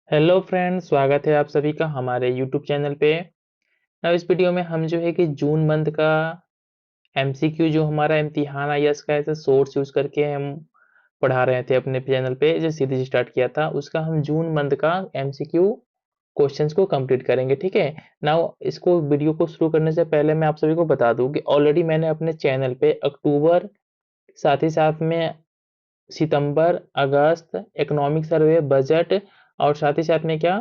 Hello friends, स्वागत है आप सभी का हमारे यूट्यूब चैनल पे। अब इस वीडियो में हम जो है कि जून मंथ का एमसीक्यू जो हमारा इम्तिहान आईएएस का ऐसे सोर्स यूज करके हम पढ़ा रहे थे अपने चैनल पे, जो सीरीज स्टार्ट किया था उसका हम जून मंथ का एमसीक्यू क्वेश्चंस को कंप्लीट करेंगे। ठीक है। नाउ इसको वीडियो को शुरू करने से पहले मैं आप सभी को बता दूं कि ऑलरेडी मैंने अपने चैनल पे अक्टूबर, साथ ही साथ में सितंबर, अगस्त, इकोनॉमिक सर्वे, बजट और साथ ही साथ में क्या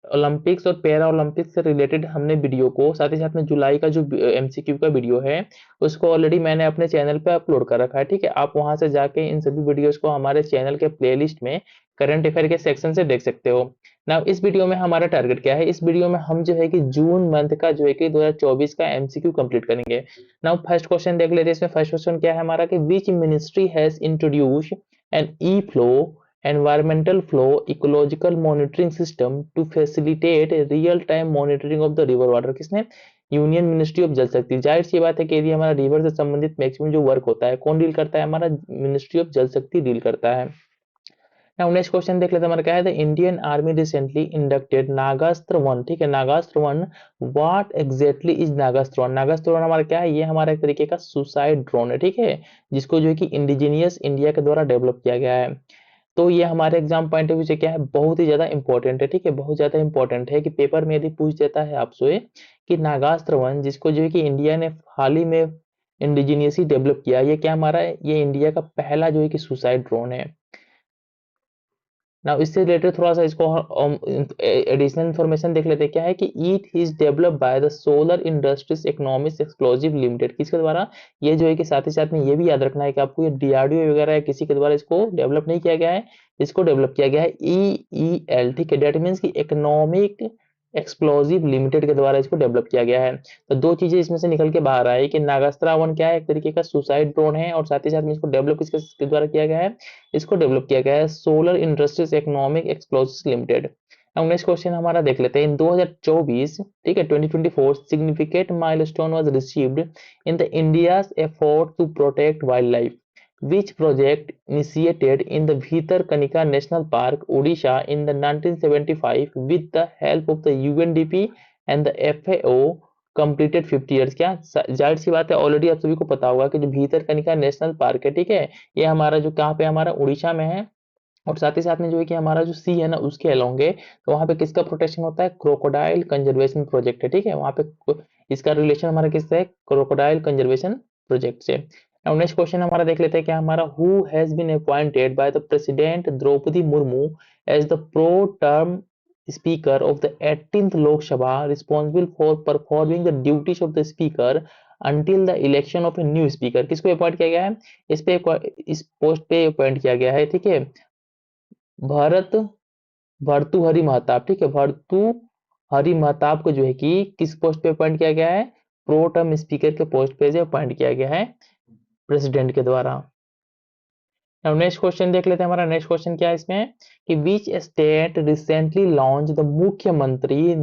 ओलंपिक्स और पैरा ओलंपिक्स से रिलेटेड हमने वीडियो को, साथ ही साथ में जुलाई का जो एमसीक्यू का वीडियो है उसको ऑलरेडी मैंने अपने चैनल पे अपलोड कर रखा है। ठीक है, आप वहां से जाके इन सभी वीडियोस को हमारे चैनल के प्लेलिस्ट में करंट अफेयर के सेक्शन से देख सकते हो। नाउ इस वीडियो में हमारा टारगेट क्या है, इस वीडियो में हम जो है कि जून मंथ का जो है कि 2024 का एमसीक्यू कंप्लीट करेंगे। नाउ फर्स्ट क्वेश्चन देख लेते हैं। इसमें फर्स्ट क्वेश्चन क्या है हमारा कि which ministry has introduce an E flow environmental flow ecological monitoring system to facilitate real time monitoring of the river water। किसने? यूनियन मिनिस्ट्री ऑफ जल शक्ति। जाहिर सी बात है कि यदि हमारा रिवर से संबंधित मैक्सिमम जो वर्क होता है कौन डील करता है, हमारा मिनिस्ट्री ऑफ जल शक्ति डील करता है। नाउ नेक्स्ट क्वेश्चन देख लेते हैं हमारा क्या है, the Indian army recently inducted Nagastra one. ठीक है, Nagastra one, what exactly is Nagastra one? Nagastra one हमारा क्या है, ये हमारा एक तरीके का सुसाइड ड्रोन है। ठीक है, जिसको जो है कि इंडिजीनियस इंडिया के द्वारा डेवलप किया गया है। तो ये हमारे एग्जाम पॉइंट ऑफ व्यू से क्या है, बहुत ही ज्यादा इंपॉर्टेंट है। ठीक है, बहुत ज्यादा इंपॉर्टेंट है कि पेपर में यदि पूछ देता है आपसे कि नागास्त्र वन जिसको जो है कि इंडिया ने हाल ही में इंडिजीनियसली डेवलप किया, ये क्या हमारा है, ये इंडिया का पहला जो है कि सुसाइड ड्रोन है। ना इससे रिलेटेड थोड़ा सा इसको एडिशनल इंफॉर्मेशन देख लेते हैं। क्या है कि it is developed by the solar industries economics exclusive limited. किसके द्वारा? ये जो है कि साथ ही साथ में ये भी याद रखना है कि आपको ये डीआरडीओ वगैरह किसी के द्वारा इसको डेवलप नहीं किया गया है, इसको डेवलप किया गया है ईईएल। ठीक है, डेट मीन्स की इकोनॉमिक एक्सप्लोजिव लिमिटेड के द्वारा इसको डेवलप किया गया है। तो दो चीजें इसमें से निकल के बाहर आई कि नागास्त्रा वन क्या है, एक तरीके का सुसाइड ड्रोन है और साथ ही साथ में इसको डेवलप किसके द्वारा किया गया है, इसको डेवलप किया गया है Solar Industries Economic Explosive Limited. अब नेक्स्ट क्वेश्चन हमारा देख लेते हैं। इन 2024, ठीक है 2024, significant milestone was received in the India's effort to protect wildlife. which project initiated in the Bhitarkanika National Park, Odisha in the 1975 with the help of the UNDP and the FAO completed 50 years? क्या जाहिर सी बात है, already आप सभी को पता होगा कि जो भीतरकनिका नेशनल पार्क है, ठीक है, ये हमारा जो कहाँ पे, हमारा उड़ीसा में है। और साथ ही साथ में जो है कि हमारा जो सी है ना उसके अलोंग है, तो वहाँ पे किसका प्रोटेक्शन होता है, क्रोकोडाइल कंजर्वेशन प्रोजेक्ट है। ठीक है, वहाँ पे इसका रिलेशन हमारा किससे है, क्रोकोडाइल कंजर्वेशन प्रोजेक्ट से। नाउ नेक्स्ट क्वेश्चन हमारा देख लेते हैं क्या हमारा, who has been appointed by the president Droupadi Murmu as the pro term speaker of the 18th Lok Sabha responsible for performing the duties of the speaker until the election of a new speaker. किसको appoint किया गया है, इस post पे appoint किया गया है। ठीक है, भरत भर्तृहरि महताब। ठीक है, भर्तृहरि महताब को जो है कि किस पोस्ट पे अपॉइंट किया गया है, प्रो टर्म स्पीकर के पोस्ट पे जो अपॉइंट किया गया है प्रेसिडेंट के द्वारा। अब नेक्स्ट क्वेश्चन देख लेते हैं। हमारा नेक्स्ट क्वेश्चन क्या है इसमें कि which state recently launch the Mukhyamantri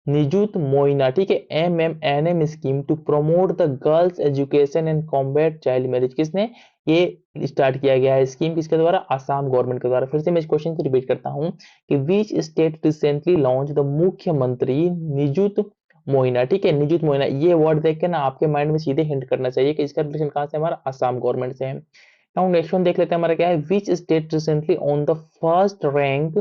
Nijut Moina, ठीक है, MMNM scheme to promote the girls education and combat child marriage. किसने ये स्टार्ट किया गया है स्कीम, किसके द्वारा, आसाम गवर्नमेंट के द्वारा। फिर से मैं इस क्वेश्चन को रिपीट करता हूं कि which state recently launch the Mukhyamantri Nijut Moina. ठीक है, निजुत मोइना, ये वर्ड देख के ना आपके माइंड में सीधे हिंट करना चाहिए कि इसका रिलेशन कहां से, हमारा आसाम गवर्नमेंट से है। नाउ नेक्स्ट वन देख लेते हैं हमारा क्या है, which state recently on the first rank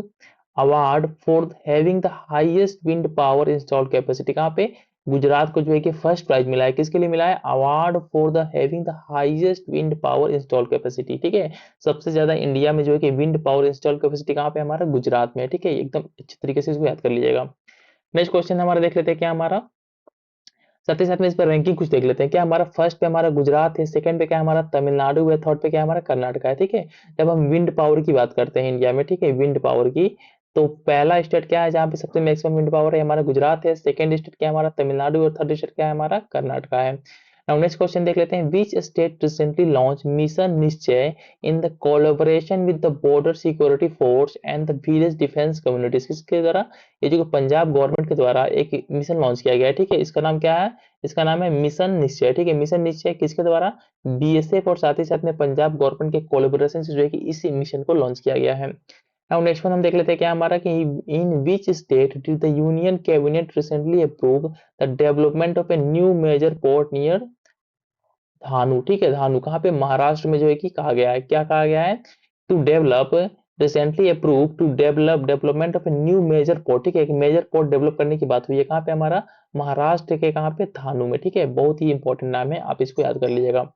award for having the highest wind power installed capacity. कहाँ पे, गुजरात को जो है कि फर्स्ट प्राइज मिला है, किसके लिए मिला है, award for the having the highest wind power installed capacity. ठीक है, सबसे ज्यादा इंडिया में जो है कि विंड पावर इंस्टॉल्ड कैपेसिटी कहाँ पे, हमारा गुजरात में है। ठीक है, एकदम अच्छे तरीके से इसको याद कर लीजिएगा। नेक्स्ट क्वेश्चन हमारा देख लेते हैं क्या हमारा, साथ ही साथ में इस पर रैंकिंग कुछ देख लेते हैं। क्या हमारा फर्स्ट पे हमारा गुजरात है, सेकंड पे क्या हमारा तमिलनाडु है, थर्ड पे क्या हमारा कर्नाटक है। ठीक है, जब हम विंड पावर की बात करते हैं इंडिया में, ठीक है, विंड पावर की, तो पहला स्टेट क्या है जहाँ पे सबसे मैक्सिमम विंड पावर है, हमारा गुजरात है। सेकंड स्टेट क्या है, हमारा तमिलनाडु, और थर्ड स्टेट क्या है, हमारा कर्नाटक है। नाउ नेक्स्ट क्वेश्चन देख लेते हैं, which state recently launch mission Nishchay in the collaboration with the Border Security Force and the village defence communities. किसके द्वारा, ये जो पंजाब गवर्नमेंट के द्वारा एक मिशन लॉन्च किया गया है। ठीक है, इसका नाम क्या है, इसका नाम है मिशन निश्चय। ठीक है, मिशन निश्चय किसके द्वारा, बीएसएफ और साथ ही साथ में पंजाब गवर्नमेंट के कोलैबोरेशन से जो है कि इस मिशन को लॉन्च किया गया है। नाउ नेक्स्ट वन हम देख लेते हैं क्या हमारा कि in which state did the Union Cabinet recently approve the development of a new major port near Dhanu. ठीक है, धानु कहाँ पे, महाराष्ट्र में जो है कि कहा गया है, क्या कहा गया है, to develop recently approve to develop development of a new major port. ठीक है, एक मेजर पोर्ट डेवलप करने की बात हुई है, कहाँ पे हमारा, महाराष्ट्र के कहाँ पे, धानु में। ठीक है, बहुत ही इंपॉर्टेंट नाम है, आप इसको याद कर लीजिएगा।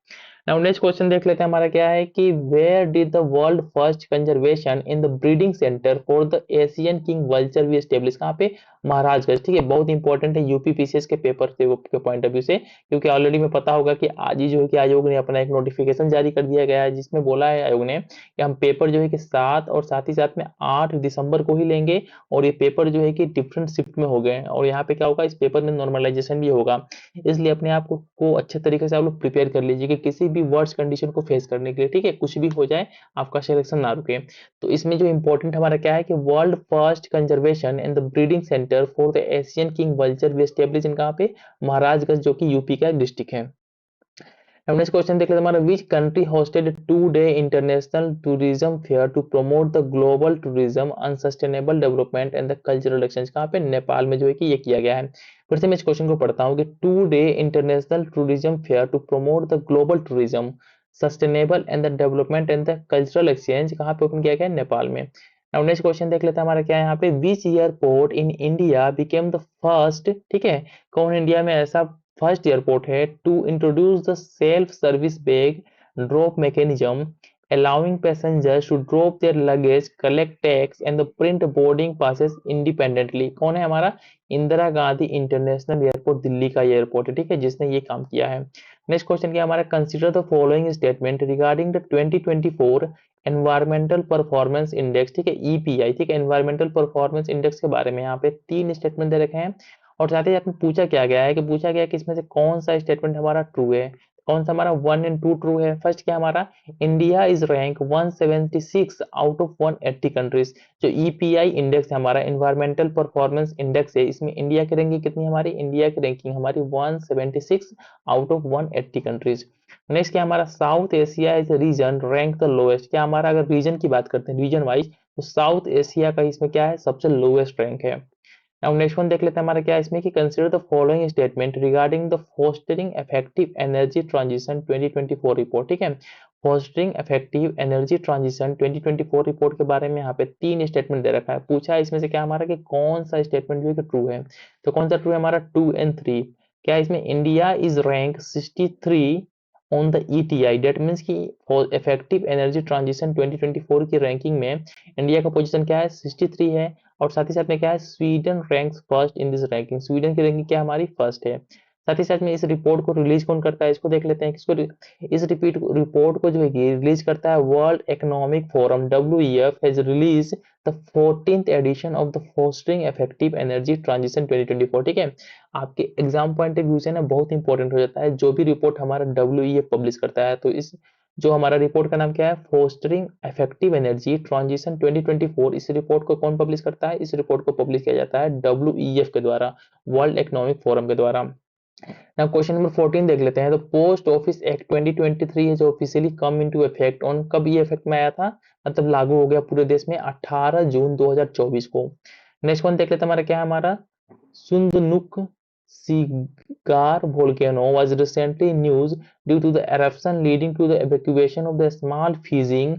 नाउ नेक्स्ट क्वेश्चन देख लेते हैं हमारा क्या है कि where did the world first conservation in the breeding centre for the Asian king vulture भी एस्टेब्लिश, कहाँ पे, महाराजगंज। ठीक है, बहुत इंपॉर्टेंट है यूपी पीसीएस के पेपर के पॉइंट ऑफ व्यू से, क्योंकि ऑलरेडी में पता होगा कि आज ही जो है कि आयोग ने अपना एक नोटिफिकेशन जारी कर दिया गया है, जिसमें बोला है आयोग ने कि हम पेपर जो है कि 7 और साथ ही साथ में 8 दिसंबर को ही लेंगे, और ये पेपर जो है कि डिफरेंट शिफ्ट में हो गए हैं, और यहाँ पे क्या होगा, इस पेपर में नॉर्मलाइजेशन भी होगा। इसलिए अपने आप को अच्छे तरीके से आप लोग प्रिपेयर कर लीजिए कि किसी भी वर्स्ट कंडीशन को फेस करने के लिए। ठीक है, कुछ भी हो जाए आपका सिलेक्शन ना रुके। तो इसमें जो इंपॉर्टेंट हमारा क्या है कि world first conservation and the breeding centre for the Asian king vulture भी एस्टेब्लिश इन कहाँ पे, महाराजगंज, जो कि यूपी का एक डिस्ट्रिक्ट है। अब नेक्स्ट क्वेश्चन देख लेते हैं हमारा, which country hosted 2 day international tourism fair to promote the global tourism and sustainable development and the cultural exchange, कहाँ पे, नेपाल में जो है कि ये किया गया है। फिर से मैं इस क्वेश्चन को पढ़ता हूँ कि 2 day international tourism fair to promote the global tourism sustainable and the development and the cultural exchange कहाँ पे ओपन किया गया है, नेपाल में। अब नेक्स्ट क्वेश्चन देख लेते हैं हमारा क्या है यहाँ पे, which airport in India became the first, ठीक है, कौन इंडिया में ऐसा फर्स्ट एयरपोर्ट है to introduce the self service bag drop mechanism allowing passengers to drop their luggage, collect tax and the print boarding passes independently। कौन है हमारा, Indira Gandhi international airport, Delhi का एयरपोर्ट है, ठीक है, जिसने ये काम किया है। नेक्स्ट क्वेश्चन क्या हमारा, consider the following statement regarding the 2024 environmental performance index. ठीक है, ईपीआई, ठीक है, एनवायरमेंटल परफॉर्मेंस इंडेक्स के बारे में यहाँ पे 3 स्टेटमेंट दे रखे हैं, और साथ ही साथ में पूछा क्या गया है कि पूछा गया कि इसमें से कौन सा स्टेटमेंट हमारा ट्रू है, कौन सा हमारा 1 एंड 2 ट्रू है। फर्स्ट क्या हमारा, India is rank 176 out of 180 countries. जो ईपीआई इंडेक्स है हमारा, एनवायरमेंटल परफॉर्मेंस इंडेक्स है, इसमें इंडिया की रैंकिंग कितनी, हमारी इंडिया की रैंकिंग हमारी 176 आउट ऑफ 180 कंट्रीज। नेक्स्ट क्या हमारा, South Asia is region rank the lowest. क्या हमारा, अगर रीजन की बात करते हैं रीजन वाइज, तो साउथ एशिया का इसमें क्या है, सबसे लोएस्ट रैंक है। अब नेक्स्ट वन देख लेते हैं हमारा क्या है इसमें कि consider the following statement regarding the fostering effective energy transition 2024 report. ठीक है, fostering effective energy transition 2024 report के बारे में यहाँ पे 3 स्टेटमेंट दे रखा है। पूछा है इसमें से क्या हमारा कि कौन सा स्टेटमेंट जो है ट्रू है, तो कौन सा ट्रू है हमारा, 2 एंड 3। क्या इसमें, India is rank 63 on the ETI, that means की इफेक्टिव एनर्जी ट्रांजिशन 2024 की रैंकिंग में इंडिया का पोजीशन क्या है, 63 है, और साथ ही साथ में क्या है, Sweden ranks first in this ranking, Sweden की रैंकिंग क्या हमारी फर्स्ट है। साथ ही साथ में इस रिपोर्ट को रिलीज कौन करता है, इसको देख लेते हैं किसको, इस रिपोर्ट को जो है रिलीज करता है World economic Forum, WEF has release the 14th edition of the fostering effective energy transition 2024। ठीक है, आपके एग्जाम पॉइंट ऑफ व्यू से ना बहुत इंपॉर्टेंट हो जाता है जो भी रिपोर्ट हमारा WEF पब्लिश करता है। तो इस जो हमारा रिपोर्ट का नाम क्या है, फोस्टरिंग इफेक्टिव एनर्जी ट्रांजिशन 2024, इस रिपोर्ट को कौन पब्लिश करता है, इस रिपोर्ट को पब्लिश किया जाता है WEF के द्वारा, वर्ल्ड इकोनॉमिक फोरम के द्वारा। नाउ क्वेश्चन नंबर 14 देख लेते हैं, तो पोस्ट ऑफिस एक्ट 2023 है जो officially come into effect on, कब ये इफेक्ट में आया था, मतलब लागू हो गया पूरे देश में 18 जून 2024 को। नेक्स्ट वन देख लेते हैं हमारा क्या है, हमारा सुंदनुक cigar volcano was recently news due to the eruption leading to the evacuation of the small fishing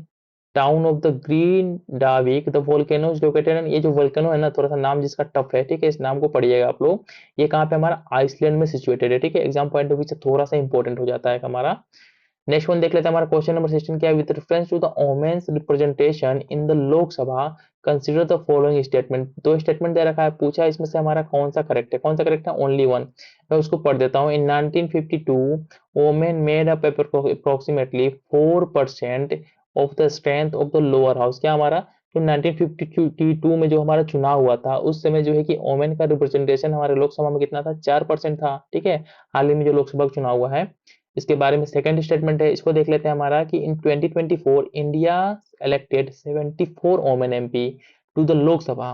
town of the Grindavik. The volcano is located, ये जो वोल्केनो है ना, थोड़ा सा नाम जिसका टफ है, ठीक है, इस नाम को पढ़िएगा आप लोग। ये कहाँ पे हमारा, आइसलैंड में सिचुएटेड है, ठीक है, एग्जाम पॉइंट ऑफ व्यू से थोड़ा सा इंपॉर्टेंट हो जाता है हमारा। नेक्स्ट वन देख लेते हैं हमारा क्वेश्चन नंबर 16 क्या है, with reference to the women's representation in the Lok Sabha consider the following statement. 2 statement दे रखा है, पूछा इसमें से हमारा कौन सा करेक्ट है, कौन सा करेक्ट है, ओनली वन। मैं उसको पढ़ देता हूँ, इन 1952 women made up approximately 4% of the strength of the lower house. क्या हमारा, तो 1952 में जो हमारा चुनाव हुआ था उस समय जो है कि वोमेन का रिप्रेजेंटेशन हमारे लोकसभा में कितना था, 4% था। ठीक है, हाल ही में जो लोकसभा का चुनाव हुआ है इसके बारे में सेकंड स्टेटमेंट है, इसको देख लेते हैं हमारा कि in 2024 India elected 74 women MP to the Lok Sabha,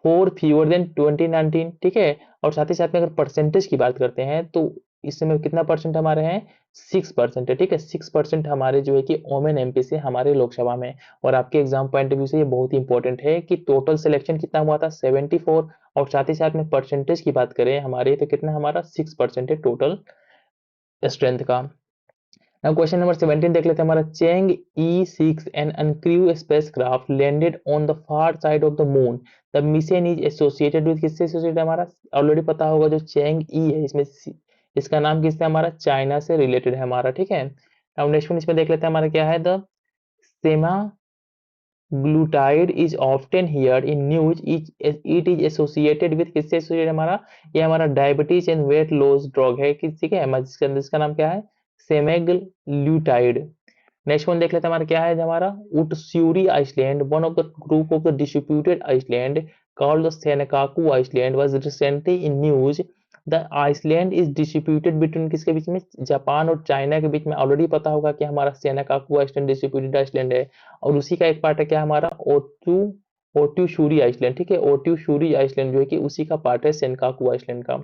4 fewer than 2019। ठीक है, और साथ ही साथ में अगर परसेंटेज की बात करते हैं तो इस समय कितना परसेंट हमारे हैं, 6% है, ठीक है। 6% हमारे जो है कि ओमेन एमपी से हमारे लोकसभा में। और आपके एग्जाम पॉइंट ऑफ व्यू से ये बहुत ही इंपॉर्टेंट है कि टोटल सिलेक्शन कितना हुआ था, 74, और साथ ही साथ में परसेंटेज की बात करें हमारे तो कितना हमारा 6% है टोटल स्ट्रेंथ का। नाउ क्वेश्चन नंबर 17 देख लेते हैं हमारा, Chang'e E6 an uncrewed spacecraft landed on the far side of the moon, the mission is associated with, किससे एसोसिएटेड हमारा ऑलरेडी पता होगा, जो चेंग ई है इसमें इसका नाम किससे हमारा चाइना से रिलेटेड है हमारा, ठीक है। नाउ नेक्स्ट वन इसमें देख लेते हैं हमारा क्या है, the semaglutide is often here in news, it is associated with, किससे एसोसिएटेड हमारा, ये हमारा diabetes and weight loss drug है, ठीक है। इसका नाम क्या है, सेमेग्लूटाइड। नेक्स्ट वन देख लेते हैं हमारा क्या है, हमारा Uotsuri island, one of the group of the distributed island called the Senkaku island was recently in news, the island is distributed between, किसके बीच में, जापान और चाइना के बीच में। ऑलरेडी पता होगा कि हमारा सेनकाकू आइसलैंड डिस्ट्रीब्यूटेड आइसलैंड है, और उसी का एक पार्ट है क्या हमारा, ओट्यूशूरी आइसलैंड, ठीक है। ओट्यूशूरी आइसलैंड जो है कि उसी का पार्ट है सेनकाकू आइसलैंड का।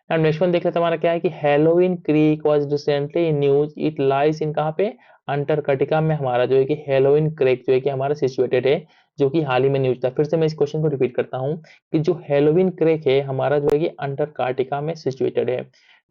एंड नेक्स्ट वन देख लेते हैं हमारा क्या है कि Halloween creek was recently in news, it lies in, कहाँ पे, अंटार्कटिका में हमारा जो है कि हेलोविन क्रेक जो है कि हमारा सिचुएटेड है, जो कि हाल ही में न्यूज था। फिर से मैं इस क्वेश्चन को रिपीट करता हूँ कि जो हेलोविन क्रेक है हमारा जो है कि अंटार्कटिका में सिचुएटेड है।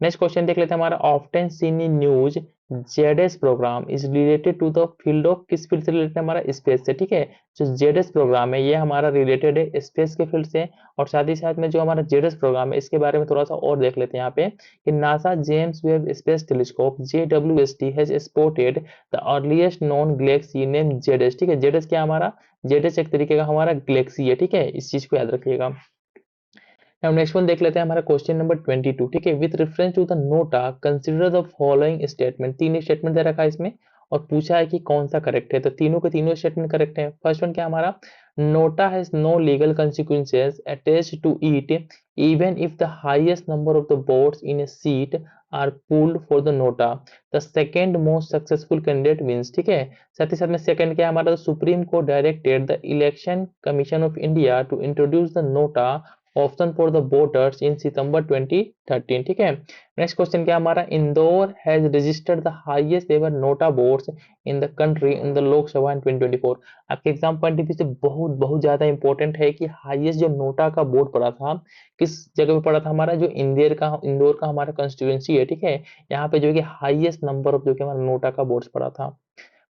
नेक्स्ट क्वेश्चन देख लेते हैं हमारा, often seen in news JADES programme is related to the field of, किस फील्ड से रिलेटेड हमारा, स्पेस से, ठीक है। जो जेडएस प्रोग्राम है ये हमारा रिलेटेड है स्पेस के फील्ड से। और साथ ही साथ में जो हमारा जेडएस प्रोग्राम है इसके बारे में थोड़ा सा और देख लेते हैं यहाँ पे कि NASA James Webb space telescope JWST has spotted the earliest non Galaxy name ZS, ठीक है। जेडएस क्या हमारा, जेडएस एक तरीके का हमारा गैलेक्सी है, ठीक है, इस चीज को याद रखिएगा। अब नेक्स्ट वन देख लेते हैं हमारा क्वेश्चन नंबर 22, ठीक है। With reference to the NOTA consider the following statement, तीन स्टेटमेंट दे रखा है इसमें और पूछा है कि कौन सा करेक्ट है, तो तीनों के तीनों स्टेटमेंट करेक्ट है। फर्स्ट वन क्या हमारा, NOTA has no legal consequences attached to it even if the highest number of the votes in a seat are pooled for the nota, the second most successful candidate wins, ठीक है। साथ ही साथ में second क्या है हमारा, Supreme Court directed the Election Commission of India to introduce the NOTA option for the voters in September 2013, ठीक है। नेक्स्ट क्वेश्चन क्या हमारा, Indore has registered the highest ever NOTA votes in the country in the Lok Sabha in 2024। आपके exam point of view से बहुत बहुत ज्यादा important है कि हाईएस्ट जो नोटा का वोट पड़ा था किस जगह पे पड़ा था हमारा, जो इंदौर का हमारा कंस्टिट्यूएंसी है, ठीक है। यहाँ पे जो है कि हाईएस्ट नंबर ऑफ जो कि हमारा नोटा का वोट्स पड़ा था।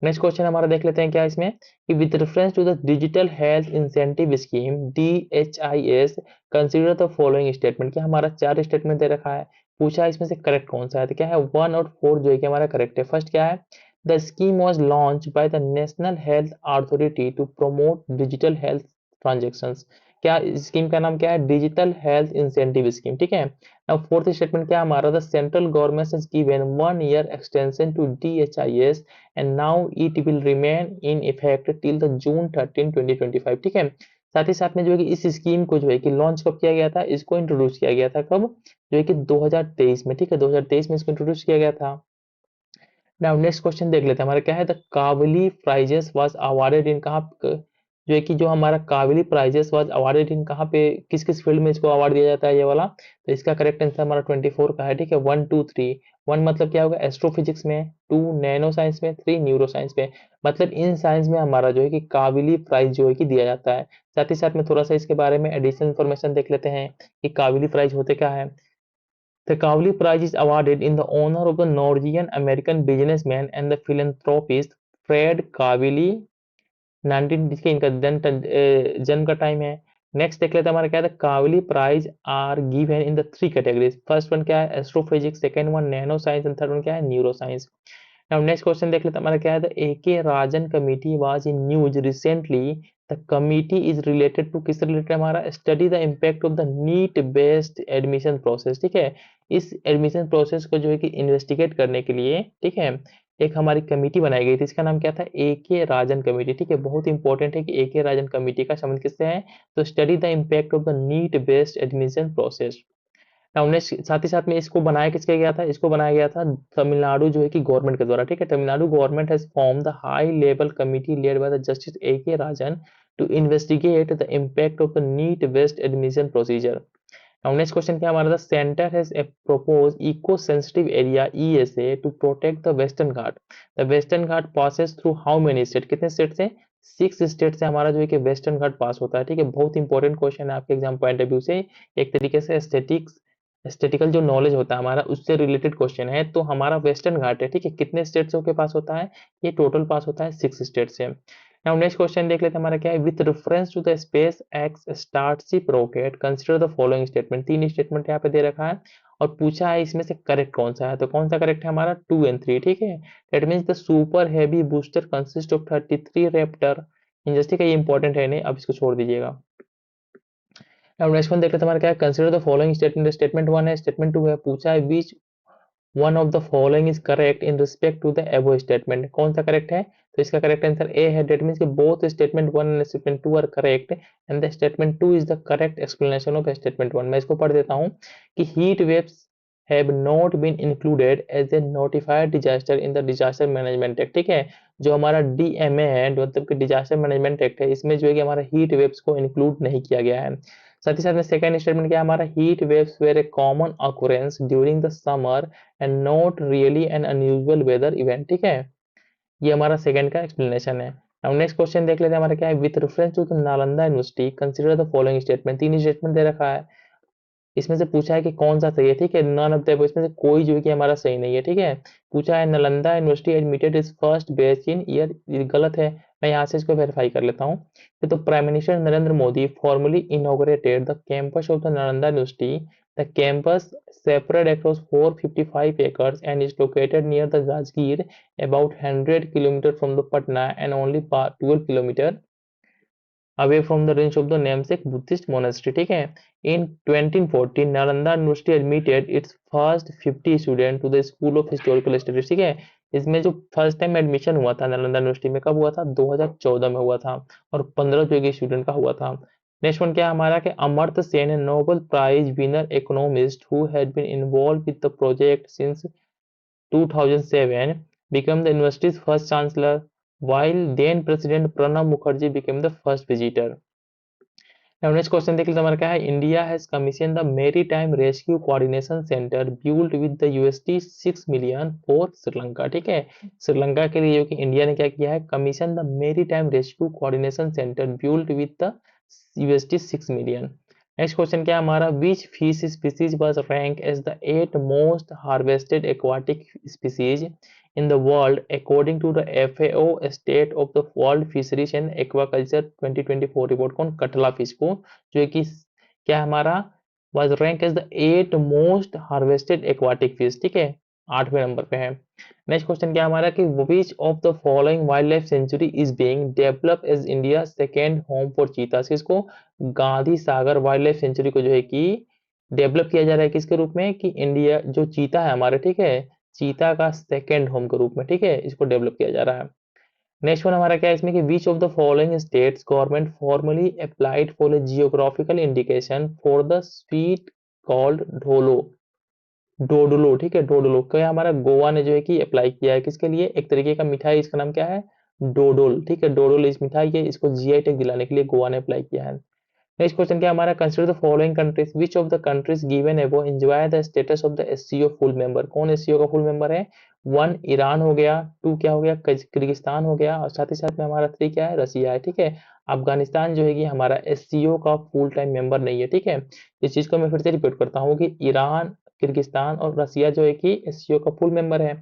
नेक्स्ट क्वेश्चन हमारा देख लेते हैं क्या इसमें कि with reference to the digital health incentive scheme DHIS consider the following statement, क्या हमारा चार स्टेटमेंट दे रखा है, पूछा है इसमें से करेक्ट कौन सा है, तो क्या है 1 और 4 जो है कि हमारा करेक्ट है। फर्स्ट क्या है, the scheme was launch by the National Health Authority to promote digital health transactions, क्या स्कीम का नाम क्या है, डिजिटल हेल्थ इंसेंटिव स्कीम, ठीक है। अब फोर्थ स्टेटमेंट क्या हमारा, the central government has given 1 year extension to DHIS and now it will remain in effect till the June 13 2025, ठीक है। साथ ही साथ में जो है कि इस स्कीम को जो है कि लॉन्च कब किया गया था, इसको इंट्रोड्यूस किया गया था कब, जो है कि 2023 में, ठीक है। 2023 में इसको इंट्रोड्यूस किया गया था। नाउ नेक्स्ट क्वेश्चन देख लेते हैं हमारा क्या है, द काबली प्राइजेस वाज अवार्डेड इन, कहाँ जो है कि जो हमारा काबली प्राइजेस वाज अवार्डेड इन, कहाँ पे किस किस फील्ड में इसको अवार्ड दिया जाता है ये वाला, तो इसका करेक्ट आंसर हमारा 24 का है, ठीक है। 1 2 3, 1 मतलब क्या होगा एस्ट्रोफिजिक्स में, 2 नैनो साइंस में, 3 न्यूरो साइंस में, मतलब इन साइंस में हमारा जो है कि काबिली प्राइज जो है कि दिया जाता है। साथ ही साथ में थोड़ा सा इसके बारे में एडिशनल इन्फॉर्मेशन देख लेते हैं कि काबिली प्राइज होते क्या है। The Kavli Prize is awarded in the honor of the Norwegian-American businessman and the philanthropist Fred Kavli, 19 जिसके इनका जन्म का टाइम है। नेक्स्ट देख लेते हैं हमारा क्या है, Kavli prize are given in the 3 categories. First one क्या है astrophysics, second one nano science and third one क्या है neuro science. Now next question देख लेते हैं हमारा क्या है, the AK Rajan committee was in news recently, the committee is related to, किस रिलेटेड हमारा, study the impact of the NEET based admission process, ठीक है। इस एडमिशन प्रोसेस को जो है कि इन्वेस्टिगेट करने के लिए, ठीक है, एक हमारी कमेटी बनाई गई थी, इसका नाम क्या था, AK राजन कमेटी, ठीक है। बहुत इंपॉर्टेंट है कि AK राजन कमेटी का संबंध किससे है, तो study the impact of the NEET based admission process. Now next साथ ही साथ में इसको बनाया किसके गया था, इसको बनाया गया था तमिलनाडु जो है कि गवर्नमेंट के द्वारा, ठीक है। Tamil Nadu government has form the high level committee led by the justice AK Rajan to investigate the impact of the NEET based admission procedure. Now next question क्या हमारा, the center has a proposed eco-sensitive area ESA to protect the Western Ghat. The Western Ghat passes through how many states? कितने state से? 6 state से हमारा जो है कि western घाट पास होता है। ठीक है, बहुत इंपॉर्टेंट क्वेश्चन है आपके एग्जाम पॉइंट ऑफ व्यू से। एक तरीके से स्टेटिकल जो नॉलेज होता है हमारा उससे रिलेटेड क्वेश्चन है। तो हमारा वेस्टर्न घाट है, ठीक है, कितने स्टेट से होके पास होता है? ये टोटल पास होता है 6 स्टेट से। नाउ नेक्स्ट क्वेश्चन देख लेते हैं हमारा क्या है, with reference to the SpaceX Starship rocket consider the following statement. 3 statement यहाँ पे दे रखा है और पूछा है इसमें से करेक्ट कौन सा है। तो कौन सा करेक्ट है हमारा? 2 एंड 3। ठीक है, that means the super heavy booster consist of 33 Raptor engine. ठीक है, ये इंपॉर्टेंट है नहीं, अब इसको छोड़ दीजिएगा। अब नेक्स्ट वन देख लेते हैं हमारा क्या है, consider the following statement. Statement 1 है, स्टेटमेंट 2 है, पूछा है which one of the following is correct in respect to the above statement. कौन सा करेक्ट है? तो इसका करेक्ट आंसर ए है। दैट मींस कि both statement 1 and statement 2 are correct and the statement 2 is the correct explanation of statement 1। मैं इसको पढ़ देता हूं कि heat waves have not been included as a notified disaster in the disaster management act. ठीक है, जो हमारा डीएमए है, मतलब कि डिजास्टर मैनेजमेंट एक्ट है, इसमें जो है कि हमारा हीट वेव्स को इंक्लूड नहीं किया गया है। साथ ही साथ में सेकंड स्टेटमेंट क्या है हमारा, heat waves were a common occurrence during the summer and not really an unusual weather event. ठीक है, ये हमारा सेकंड का एक्सप्लेनेशन है। अब नेक्स्ट क्वेश्चन देख लेते हैं हमारा क्या है, with reference to the Nalanda university consider the following statement. 3 statement दे रखा है, इसमें से पूछा है कि कौन सा सही है। ठीक है, नन ऑफ द अबव, इसमें से कोई जो है कि हमारा सही नहीं है। ठीक है, पूछा है Nalanda university admitted is first batch in year, ये गलत है। मैं यहाँ से इसको वेरीफाई कर लेता हूँ। तो prime minister Narendra Modi formally inaugurated the campus of the Nalanda university. The campus separate across 455 acres and is located near the Rajgir, about 100 km from the Patna and only 12 km away from the range of the namesake Buddhist monastery। ठीक है, in 2014 Nalanda university admitted its first 50 students to the School of Historical Studies। ठीक है, इसमें जो first time admission हुआ था Nalanda university में, कब हुआ था? 2014 में हुआ था और 15 जो कि स्टूडेंट का हुआ था। नेक्स्ट वन क्या है हमारा कि Amartya Sen, Nobel prize winner economist who had been involve with the project since 2007 became the university's first chancellor, while then President Pranab Mukherjee became the first visitor। Now next question देख लेते हैं हमारा क्या है, India has commissioned the Maritime Rescue Coordination Center built with the USD 6 million for Sri Lanka। ठीक है, श्रीलंका के लिए जो कि इंडिया ने क्या किया है, commission the maritime rescue coordination centre built with the USD 6 million। Next question क्या है हमारा, which fish species was rank as the 8 most harvested aquatic species in the world according to the FAO State of the World Fisheries and Aquaculture 2024 report. कौन? कटला fish को, जो है कि क्या हमारा was ranked as the 8 most harvested aquatic fish। ठीक है, 8वें number पे है। नेक्स्ट क्वेश्चन क्या हमारा कि which of the following wildlife sanctuary is being developed as India second home for cheetahs. इसको Gandhi Sagar wildlife sanctuary को जो है कि डेवलप किया जा रहा है किसके रूप में, कि इंडिया जो चीता है हमारे, ठीक है, चीता का सेकेंड होम के रूप में। ठीक है, इसको डेवलप किया जा रहा है। नेक्स्ट वन हमारा क्या है इसमें कि which of the following states government formally applied for a geographical indication for the sweet called Dholo Dodlo. ठीक है, डोडलो क्या हमारा गोवा ने जो है कि अप्लाई किया है किसके लिए, एक तरीके का मिठाई, इसका नाम क्या है, डोडोल। ठीक है, डोडोल इस मिठाई है, इसको जीआई टैग दिलाने के लिए गोवा ने अप्लाई किया है। नेक्स्ट क्वेश्चन क्या हमारा, consider the following countries which of the countries given above enjoy the status of the SCO full member. कौन एससीओ का फुल मेंबर है? 1 ईरान हो गया, 2 क्या हो गया, किर्गिस्तान हो गया, और साथ ही साथ में हमारा 3 क्या है, रसिया है। ठीक है, अफगानिस्तान जो है कि हमारा एससीओ का फुल टाइम मेंबर नहीं है। ठीक है, इस चीज को मैं फिर से रिपीट करता हूँ कि ईरान, किर्गिस्तान और रसिया जो है कि एससीओ का फुल मेंबर है।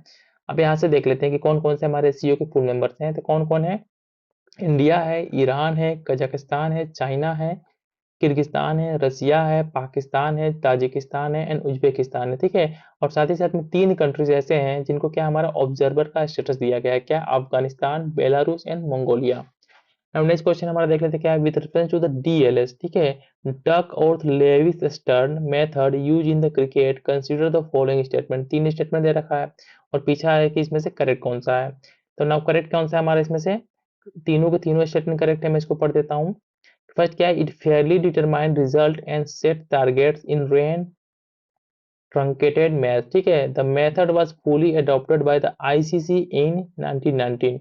अब यहाँ से देख लेते हैं कि कौन कौन से हमारे एससीओ के फुल मेंबर्स हैं। तो कौन कौन है, इंडिया है, ईरान है, कजाकिस्तान है, चाइना है, किर्गिस्तान है, रसिया है, पाकिस्तान है, ताजिकिस्तान है एंड उज्बेकिस्तान है। ठीक है, और साथ ही साथ में 3 कंट्रीज ऐसे हैं जिनको क्या हमारा ऑब्जर्वर का स्टेटस दिया गया है, क्या, अफगानिस्तान, बेलारूस एंड मंगोलिया। अब नेक्स्ट क्वेश्चन हमारा देख लेते हैं क्या है, with reference to the DLS. ठीक है, डक और Lewis Stern method use in the cricket consider the following statement. 3 statement दे रखा है और पीछा है कि इसमें से करेक्ट कौन सा है। तो नाउ करेक्ट कौन सा है हमारा, इसमें से तीनों के तीनों स्टेटमेंट करेक्ट है। मैं इसको पढ़ देता हूँ। फर्स्ट क्या है, it Fairlie determine result and set targets in rain truncated match. ठीक है, the method was fully adopted by the ICC in 1919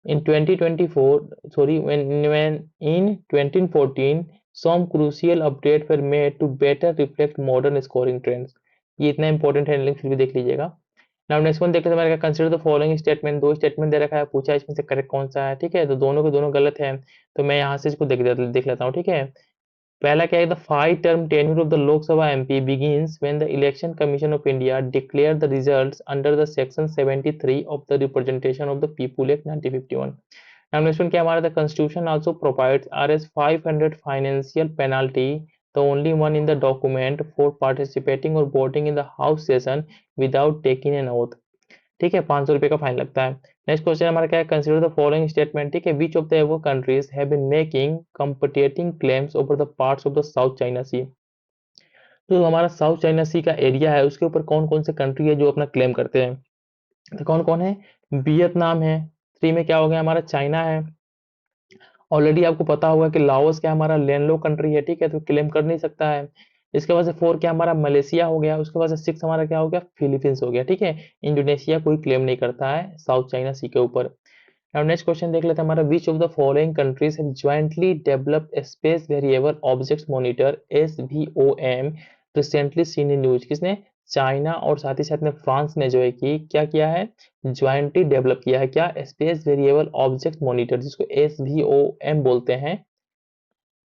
in 2024 sorry when in 2014 some crucial update were made to better reflect modern scoring trends। ये इतना important है लेकिन फिर भी देख लीजिएगा। नाउ नेक्स्ट वन देख लेते हैं हमारे, कंसीडर द फॉलोइंग स्टेटमेंट। दो स्टेटमेंट दे रखा है, पूछा इसमें से करेक्ट कौन सा है, ठीक है। तो दोनों के दोनों गलत है, तो मैं यहाँ से इसको देख लेता हूँ, ठीक है। पहला क्या है, the 5 term tenure of the Lok Sabha MP begins when the Election Commission of India declared the results under the Section 73 of the Representation of the People Act 1951। Now next one क्या हमारा, the Constitution also provides Rs 500 financial penalty, the only one in the document, for participating or voting in the House session without taking an oath। ठीक है, 500 रुपए का fine लगता है। Next question हमारा क्या है, कंसीडर द फॉलोइंग स्टेटमेंट, ठीक है। Which of the above countries have been making competing claims over the parts of the South China Sea. तो हमारा साउथ चाइना सी का एरिया है, उसके ऊपर कौन कौन से कंट्री है जो अपना क्लेम करते हैं, तो कौन कौन है, वियतनाम है, 3 में क्या हो गया हमारा, चाइना है। ऑलरेडी आपको पता होगा कि लाओस क्या हमारा लैंडलॉक कंट्री है, ठीक है, तो क्लेम कर नहीं सकता है। इसके बाद से 4 क्या हमारा मलेशिया हो गया, उसके बाद से 6 हमारा क्या हो गया, फिलीपींस हो गया, ठीक है। इंडोनेशिया कोई क्लेम नहीं करता है साउथ चाइना सी के ऊपर। अब नेक्स्ट क्वेश्चन देख लेते हैं हमारा, विच of the following countries have jointly developed space variable objects monitor SVOM recently seen in news. किसने, चाइना और साथ ही साथ में फ्रांस ने जो है कि क्या किया है, ज्वाइंटली डेवलप किया है क्या, स्पेस वेरिएबल ऑब्जेक्ट मॉनिटर, जिसको SVOM बोलते हैं,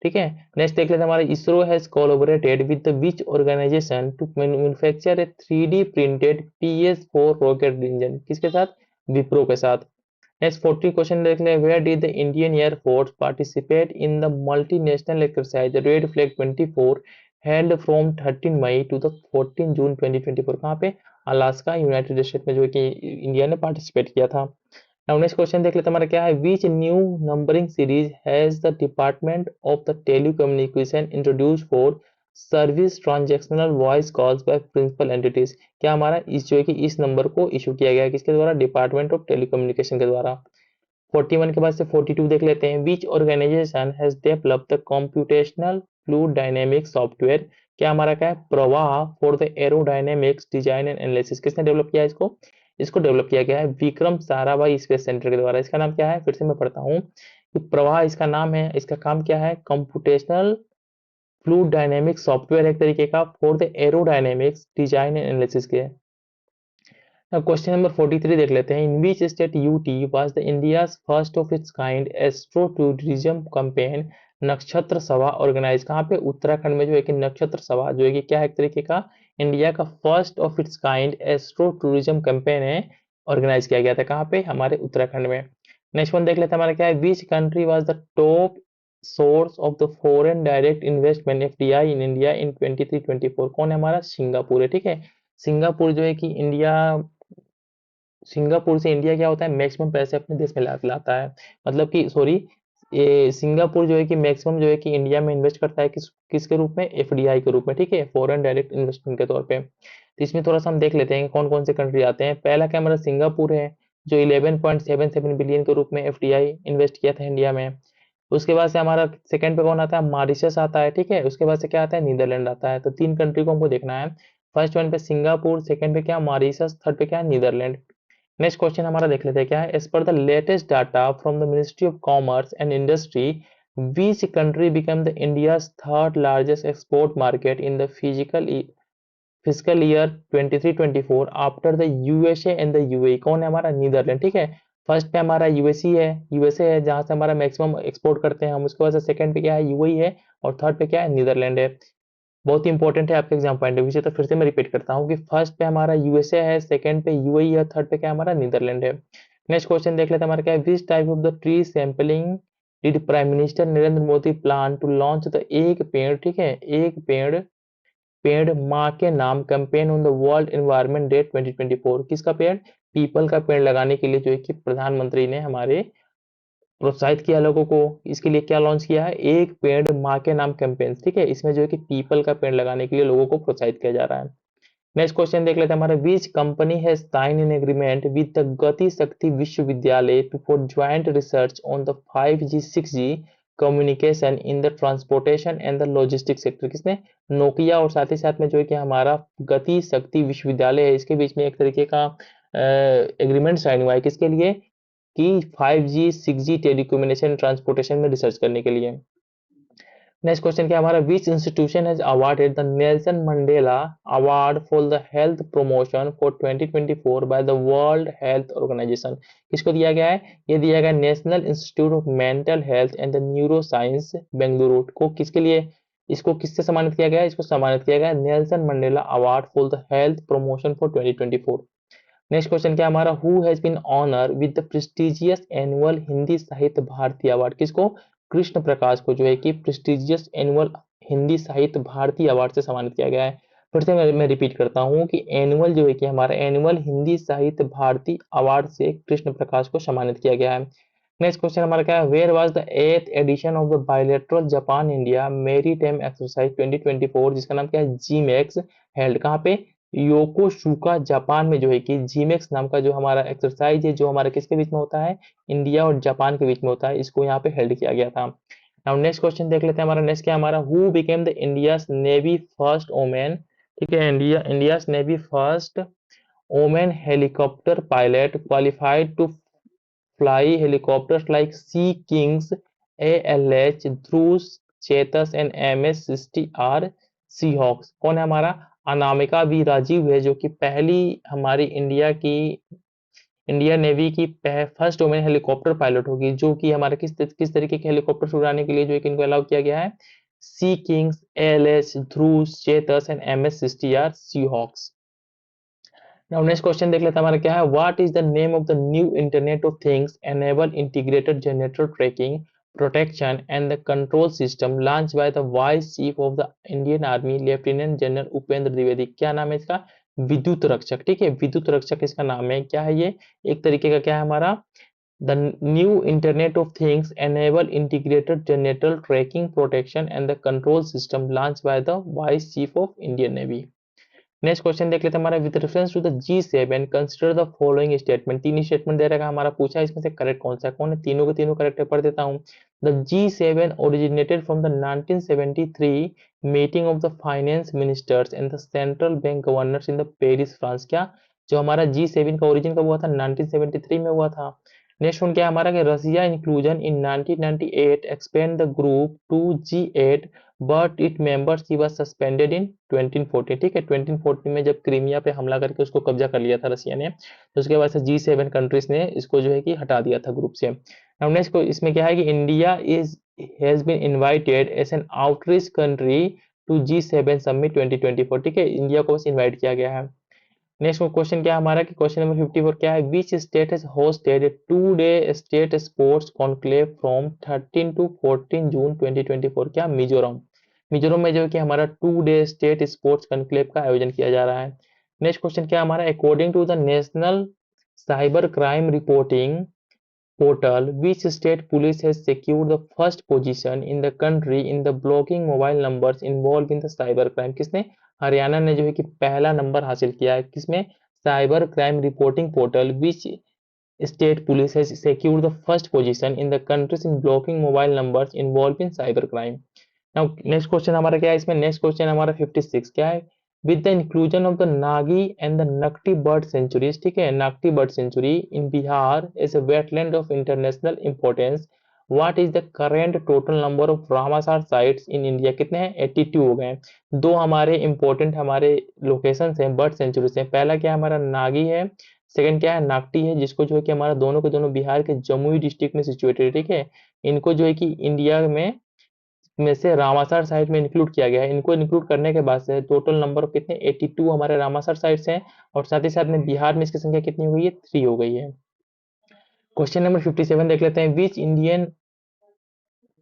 ठीक है। नेक्स्ट देख लेते हैं हमारा, ISRO has collaborated with the which organisation to manufacture a 3D printed PS4 rocket engine. किसके साथ, विप्रो के साथ। नेक्स्ट 40 क्वेश्चन देख ले, where did the Indian Air Force participate in the multinational exercise Red Flag 24 held from 13 May to the 14 June 2024। कहाँ पे, Alaska, United state में जो है कि इंडिया ने पार्टिसिपेट किया था। नाउ नेक्स्ट क्वेश्चन देख लेते हैं हमारा क्या है, which new numbering series has the department of the telecommunication introduce for service transactional voice calls by principal entities. क्या हमारा इस जो है कि इस नंबर को इशू किया गया है, किसके द्वारा, डिपार्टमेंट ऑफ टेलीकम्युनिकेशन के द्वारा। 41 के बाद से 42 देख लेते हैं, which organisation has develop the computational fluid dynamics software. क्या हमारा क्या है, Pravah for the aerodynamics design and analysis. किसने डेवलप किया है इसको, इसको डेवलप किया गया है विक्रम साराभाई स्पेस सेंटर के द्वारा। इसका नाम क्या है, फिर से मैं पढ़ता हूँ कि प्रवाह इसका नाम है, इसका काम क्या है, कंप्यूटेशनल फ्लूइड डायनेमिक्स सॉफ्टवेयर एक तरीके का for the aerodynamics design and analysis के। क्वेश्चन नंबर 43 देख लेते हैं, in which state UT was the India's first of its kind astro tourism campaign Nakshatra Sabha organise. कहाँ पे, उत्तराखंड में जो है कि नक्षत्र सभा जो है कि क्या है, एक तरीके का इंडिया का first of its kind astro tourism campaign है, ऑर्गेनाइज किया गया था। कहाँ पे, हमारे उत्तराखंड में। नेक्स्ट वन देख लेते हैं हमारा क्या है, which country was the top source of the foreign direct investment FDI in India in 23-24। कौन है हमारा, सिंगापुर है, ठीक है। सिंगापुर जो है कि इंडिया, सिंगापुर से इंडिया क्या होता है, मैक्सिमम पैसे अपने देश में लाता है, मतलब कि सॉरी, ये सिंगापुर जो है कि मैक्सिमम जो है कि इंडिया में इन्वेस्ट करता है किसके रूप में, FDI के रूप में, ठीक है, फॉरेन डायरेक्ट इन्वेस्टमेंट के तौर पे। तो इसमें थोड़ा सा हम देख लेते हैं कौन कौन से कंट्री आते हैं। पहला क्या हमारा सिंगापुर है, जो 11.77 बिलियन के रूप में FDI इन्वेस्ट किया था इंडिया में। उसके बाद से हमारा सेकंड पे कौन आता है, मॉरिशस आता है, ठीक है। उसके बाद से क्या आता है, नीदरलैंड आता है। तो 3 कंट्री को हमको देखना है, फर्स्ट वन पे सिंगापुर, सेकंड पे क्या मॉरिशस, थर्ड पे क्या है, नीदरलैंड। नेक्स्ट क्वेश्चन हमारा देख लेते हैं क्या है, as per the latest data from the ministry of commerce and industry which country become the India's third largest export market in the physical year 23-24 after the USA and the UAE। कौन है हमारा, Netherlands, ठीक है। First पे हमारा USA है जहां से हमारा मैक्सिमम एक्सपोर्ट करते हैं हम। उसके बाद से सेकंड पे क्या है, UAE है, और थर्ड पे क्या है, नीदरलैंड है। बहुत ही इंपॉर्टेंट है आपके एग्जाम पॉइंट ऑफ व्यू से, तो फिर से मैं रिपीट करता हूँ कि फर्स्ट पे हमारा USA है, सेकंड पे UAE है, थर्ड पे क्या हमारा नीदरलैंड है। नेक्स्ट क्वेश्चन देख लेते हैं हमारा क्या है, which type of the tree sampling did prime minister Narendra Modi plan to launch the एक पेड़, ठीक है, एक पेड़ पेड़ माँ के नाम campaign on the world environment day 2024। किसका पेड़, पीपल का पेड़ लगाने के लिए जो है कि प्रधानमंत्री ने हमारे प्रोत्साहित किया लोगों को। इसके लिए क्या लॉन्च किया है, एक पेड़ माँ के नाम कैंपेन, ठीक है। इसमें जो है कि पीपल का पेड़ लगाने के लिए लोगों को प्रोत्साहित किया जा रहा है। नेक्स्ट क्वेश्चन देख लेते हैं हमारा, which company has sign in agreement with the Gati Shakti Vishwavidyalaya to for joint research on the 5G 6G communication in the transportation and the logistic sector. किसने, नोकिया और साथ ही साथ में जो है कि हमारा गति शक्ति विश्वविद्यालय है, इसके बीच में एक तरीके का एग्रीमेंट साइन हुआ है, किसके लिए, कि 5G 6G टेलीकम्युनिकेशन ट्रांसपोर्टेशन में रिसर्च करने के लिए। नेक्स्ट क्वेश्चन क्या हमारा, which institution has awarded the Nelson Mandela award for the health promotion for 2024 by the World Health Organization. किसको दिया गया है, ये दिया गया National Institute of Mental Health and the neuroscience Bengaluru को। किसके लिए, इसको किससे सम्मानित किया गया है, इसको सम्मानित किया गया Nelson Mandela award for the health promotion for 2024। Next question क्या हमारा, who has been honour with the prestigious annual Hindi Sahitya Bharati award. किसको, कृष्ण प्रकाश को जो है कि prestigious annual Hindi Sahitya Bharati award से सम्मानित किया गया है। फिर से मैं रिपीट करता हूँ कि एनुअल जो है कि हमारा एनुअल हिंदी साहित्य भारती अवार्ड से कृष्ण प्रकाश को सम्मानित किया गया है। नेक्स्ट क्वेश्चन हमारा क्या है, where was the 8th edition of the bilateral Japan India maritime exercise 2024, जिसका नाम क्या है, जीमैक्स, हेल्ड कहाँ पे, योकोसुका जापान में जो है कि जीमैक्स नाम का जो हमारा एक्सरसाइज है, जो हमारे किसके बीच में होता है, इंडिया और जापान के बीच में होता है, इसको यहाँ पे हेल्ड किया गया था। नाउ नेक्स्ट क्वेश्चन देख लेते हैं हमारा, नेक्स्ट क्या हमारा, who became the India's navy first women, ठीक है, India's navy first women helicopter pilot qualified to fly helicopters like Sea Kings, ALH, Dhruv, Chetak and MS-60R Seahawks। कौन है हमारा, अनामिका वी राजीव है, जो कि पहली हमारी इंडिया नेवी की फर्स्ट वुमेन हेलीकॉप्टर पायलट होगी, जो कि हमारे किस तरीके के हेलीकॉप्टर उड़ाने के लिए जो है कि इनको अलाउ किया गया है, Sea Kings, ALH, Dhruv, Chetak and MS-60R Seahawks। Now next question देख लेते हैं हमारा क्या है, what is the name of the new internet of things enable integrated generator tracking protection and the control system launch by the vice chief of the Indian army lieutenant general Upendra Dwivedi. क्या नाम है इसका, विद्युत रक्षक, ठीक है, विद्युत रक्षक इसका नाम है। क्या है ये, एक तरीके का क्या है हमारा, the new internet of things enable integrated generator tracking protection and the control system launch by the vice chief of Indian navy. Next question देख लेते हैं हमारा, with reference to the G7 consider the following statement. तीन statement दे रखा है हमारा, पूछा है इसमें से करेक्ट कौन सा है, कौन है, तीनों के तीनों करेक्ट है, पढ़ देता हूँ। The G7 originated from the 1973 meeting of the finance ministers and the central bank governors in the Paris France. क्या, जो हमारा G7 का ओरिजिन कब हुआ था, 1973 में हुआ था। नेक्स्ट वन क्या है हमारा, कि Russia inclusion in 1998 expand the group to G8 but it membership was suspended in 2014। ठीक है, 2014 में जब क्रीमिया पे हमला करके उसको कब्जा कर लिया था रसिया ने, तो उसके बाद से G7 कंट्रीज ने इसको जो है कि हटा दिया था ग्रुप से। नाउ नेक्स्ट को इसमें क्या है कि India is has been invited as an outreach country to G7 summit 2024। ठीक है, इंडिया को बस इनवाइट किया गया है। नेक्स्ट क्वेश्चन क्या है हमारा, कि क्वेश्चन नंबर 54 क्या है, which state has hosted 2 day state sports conclave from 13 to 14 June 2024। क्या, मिजोरम, मिजोरम में जो है कि हमारा 2 डे स्टेट स्पोर्ट्स कॉन्क्लेव का आयोजन किया जा रहा है। नेक्स्ट क्वेश्चन क्या हमारा, according to the national cyber crime reporting portal, which state police has secured the first position in the country in the blocking mobile numbers involved in the cyber crime। किसने, हरियाणा ने जो है कि पहला number हासिल किया है, किसमें, cyber crime reporting portal, which state police has secured the first position in the countries in blocking mobile numbers involved in cyber crime। Now next question हमारा क्या है इसमें, नेक्स्ट क्वेश्चन हमारा 56 क्या है, with the inclusion of the Nagi and the Nakti bird sanctuaries. ठीक है, Nakti bird sanctuary in Bihar is a wetland of international importance, what is the current total number of Ramsar sites in India. कितने हैं, 82 हो गए। दो हमारे इंपॉर्टेंट हमारे लोकेशंस हैं बर्ड सेंचुरीज हैं, पहला क्या हमारा नागी है, सेकंड क्या है नागटी है, जिसको जो है कि हमारा दोनों के दोनों बिहार के जमुई डिस्ट्रिक्ट में सिचुएटेड है। ठीक है, इनको जो है कि इंडिया में से रामासर साइट में इंक्लूड किया गया है। इनको इंक्लूड करने के बाद से टोटल नंबर ऑफ कितने, 82 हमारे रामासर साइट्स हैं, और साथ ही साथ में बिहार में इसकी संख्या कितनी हुई है, 3 हो गई है। क्वेश्चन नंबर 57 देख लेते हैं, which Indian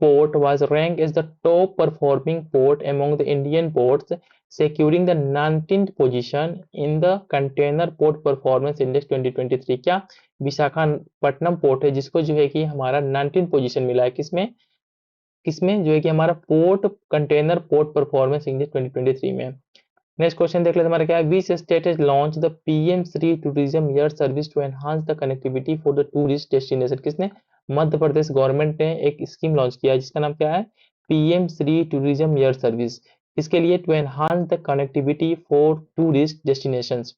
port was ranked as the top performing port among the Indian ports, securing the 19th position in the Container Port Performance Index 2023। क्या, विशाखापट्टनम पोर्ट है जिसको जो है कि हमारा 19 पोजीशन मिला है, किसमें, किसमें जो है कि हमारा port container port performance index 2023 में। नेक्स्ट क्वेश्चन देख लेते हैं हमारा क्या है, which state has launch the PM Shri tourism air service to enhance the connectivity for the tourist destination. किसने, मध्य प्रदेश गवर्नमेंट ने एक स्कीम लॉन्च किया है जिसका नाम क्या है, PM Shri tourism air service, इसके लिए to enhance the connectivity for tourist destinations.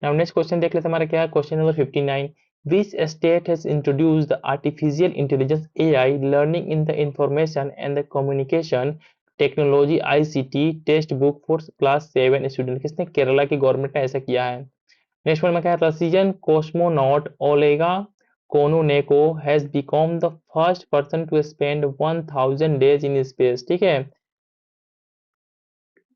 Now next question देख लेते हैं हमारा क्या है, question number 59, Which state has introduced the artificial intelligence AI learning in the information and the communication technology ICT text book for class 7 student? किसने? केरला की government ने ऐसा किया है। नेक्स्ट वन में क्या है? Russian cosmonaut Oleg Kononenko has become the first person to spend 1000 days in space. ठीक है,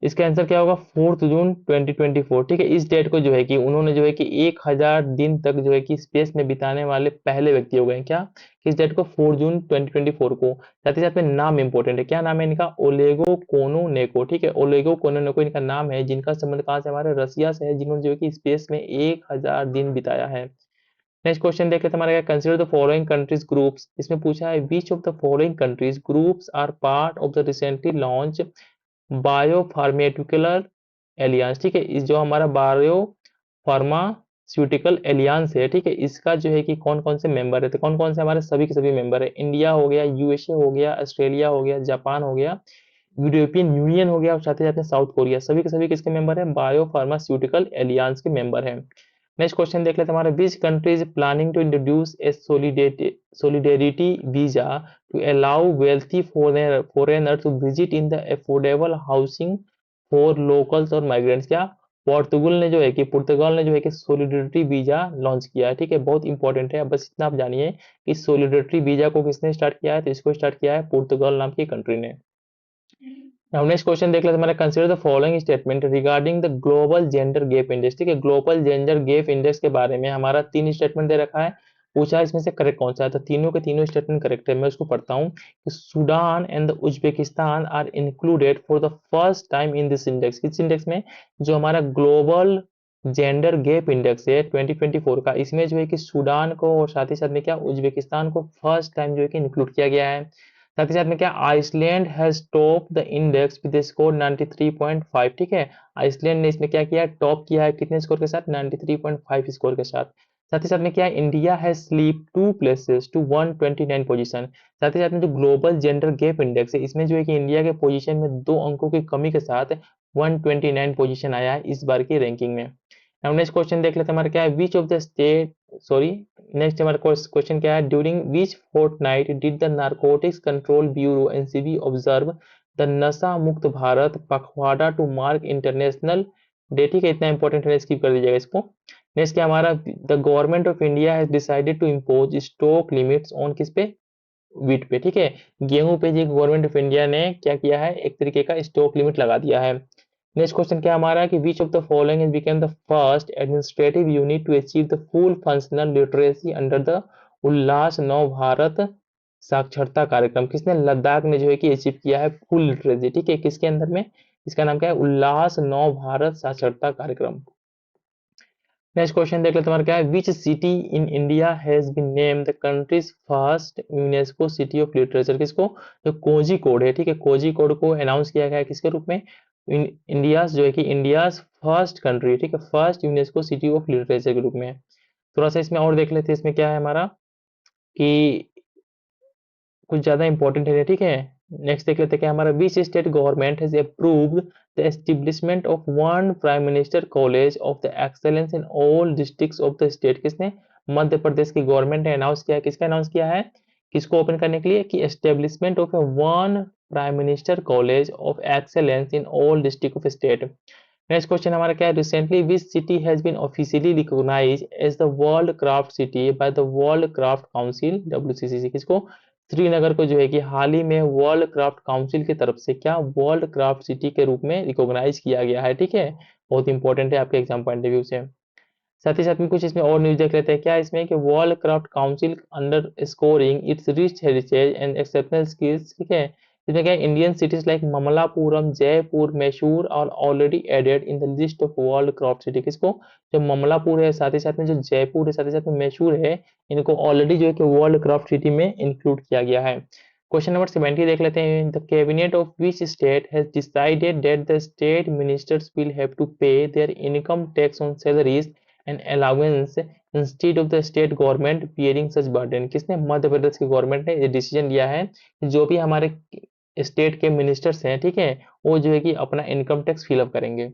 इसका आंसर क्या होगा? 4 जून 2024। ठीक है, इस डेट को जो है कि उन्होंने जो है कि 1000 दिन तक जो है कि स्पेस में बिताने वाले पहले व्यक्ति हो गए। क्या? किस डेट को? 4 जून 2024 को। साथ ही साथ में नाम इंपॉर्टेंट है। क्या नाम है इनका? ओलेगो कोनुनेको। ठीक है, ओलेगो कोनुनेको इनका नाम है, जिनका संबंध कहाँ से? हमारे रसिया से है, जिन्होंने जो है कि स्पेस में 1000 दिन बिताया है। नेक्स्ट क्वेश्चन देख लेते हैं हमारा क्या? Consider the following countries groups. इसमें पूछा है which of the following countries groups are part of the recently launch biopharmaceutical alliance. ठीक है, इस जो हमारा बायो फार्मास्यूटिकल एलियंस है, ठीक है, इसका जो है कि कौन कौन से मेंबर है? तो कौन कौन से? हमारे सभी के सभी मेंबर है। इंडिया हो गया, यूएसए हो गया, ऑस्ट्रेलिया हो गया, जापान हो गया, यूरोपियन यूनियन हो गया और साथ ही साथ में साउथ कोरिया। सभी के सभी किसके मेंबर है? बायो फार्मास्यूटिकल एलियंस के मेंबर हैं। नेक्स्ट क्वेश्चन देख लेते हैं हमारा which country is planning to introduce a solidarity visa to allow wealthy foreigner to visit in the affordable housing for locals और migrants। क्या? पुर्तगाल ने जो है कि सोलिडरिटी वीजा लॉन्च किया है। ठीक है, बहुत इंपॉर्टेंट है। बस इतना आप जानिए कि सोलिडरिटी वीजा को किसने स्टार्ट किया है? तो इसको स्टार्ट किया है पुर्तगाल नाम की कंट्री ने। नाउ नेक्स्ट क्वेश्चन देख लेते हैं हमारा। Consider the following statement regarding the global gender gap index. ठीक है, ग्लोबल जेंडर गैप इंडेक्स के बारे में हमारा 3 स्टेटमेंट दे रखा है। पूछा है इसमें से करेक्ट कौन सा है? तो तीनों के तीनों स्टेटमेंट करेक्ट है। मैं उसको पढ़ता हूँ कि Sudan and Uzbekistan are included for the first time in this index. किस इंडेक्स में? जो हमारा ग्लोबल जेंडर गैप इंडेक्स है 2024 का, इसमें जो है कि सूडान को और साथ ही साथ में क्या उज्बेकिस्तान को फर्स्ट टाइम जो है कि इंक्लूड किया गया है। साथ ही साथ में क्या Iceland has top the index with score 93.5। ठीक है, आइसलैंड ने इसमें क्या किया? टॉप किया है कितने स्कोर के साथ? 93.5 स्कोर के साथ। साथ ही साथ में क्या India has slip 2 places to 129 position. साथ ही साथ में जो ग्लोबल जेंडर गैप इंडेक्स है, इसमें जो है कि इंडिया के पोजीशन में 2 अंकों की कमी के साथ 129 पोजीशन आया है इस बार की रैंकिंग में। नाउ नेक्स्ट क्वेश्चन देख लेते हैं हमारा क्या है? Which of the state sorry next हमारा क्वेश्चन क्या है? During which fortnight did the narcotics control bureau NCB observe the Nasha Mukt Bharat पखवाड़ा टू मार्क इंटरनेशनल डे। ठीक है, इतना इंपॉर्टेंट है, स्किप कर दीजिएगा इसको। नेक्स्ट क्या हमारा? The government of India has decided to impose stock limits on किस पे? व्हीट पे। ठीक है, गेहूं पे जी गवर्नमेंट ऑफ इंडिया ने क्या किया है? एक तरीके का स्टॉक लिमिट लगा दिया है। नेक्स्ट क्वेश्चन क्या हमारा कि which of the following has become the first administrative unit to achieve the full functional literacy under the Ullas Nav Bharat साक्षरता कार्यक्रम? किसने? लद्दाख ने जो है कि अचीव किया है फुल लिटरेसी। ठीक है, किसके अंदर में? इसका नाम क्या है? उल्लास नव भारत साक्षरता कार्यक्रम। नेक्स्ट क्वेश्चन देख लेते हैं तुम्हारा क्या है? Which city in India has been named the country's first UNESCO city of literature? किसको? जो कोझिकोड है, ठीक है, कोझिकोड को अनाउंस किया गया है किसके रूप में? इंडिया जो है कि इंडिया फर्स्ट कंट्री, ठीक है, first UNESCO city of literature के रूप में। थोड़ा सा इसमें और देख लेते हैं। इसमें क्या है हमारा कि कुछ ज्यादा इंपॉर्टेंट है, ठीक है। नेक्स्ट देख लेते हैं क्या हमारा? Which state government has approved the establishment of one prime minister college of the excellence in all districts of the state? किसने? मध्य प्रदेश की गवर्नमेंट ने अनाउंस किया है। किसका अनाउंस किया है? किसको ओपन करने के लिए? कि establishment of a one prime minister college of excellence in all district of state. Next question हमारा क्या है? Recently which city has been officially recognised as the world craft city by the world craft council WCCC? किसको? श्रीनगर को जो है कि हाल ही में वर्ल्ड क्राफ्ट काउंसिल की तरफ से क्या वर्ल्ड क्राफ्ट सिटी के रूप में रिकॉग्नाइज किया गया है। ठीक है, बहुत इंपॉर्टेंट है आपके एग्जाम पॉइंट ऑफ व्यू से। साथ ही साथ में कुछ इसमें और न्यूज देख लेते हैं। क्या इसमें कि World craft Council underscoring its rich heritage and exceptional skills. ठीक है, इसमें क्या Indian cities like Mamallapuram, Jaipur, Mysore और already added in the list of World craft City? किसको? जो ममलापुर है, साथ ही साथ में जो जयपुर है, साथ ही साथ में मैसूर है, इनको ऑलरेडी जो है कि वर्ल्ड क्राफ्ट सिटी में इंक्लूड किया गया है। क्वेश्चन नंबर 70 देख लेते हैं। The cabinet of which state has decided that the state ministers will have to pay their income tax on salaries and allowance instead of the state government bearing such burden? किसने? मध्य प्रदेश की government ने ये decision लिया है कि जो भी हमारे स्टेट के मिनिस्टर्स हैं, ठीक है, वो जो है कि अपना इनकम टैक्स फिलअप करेंगे।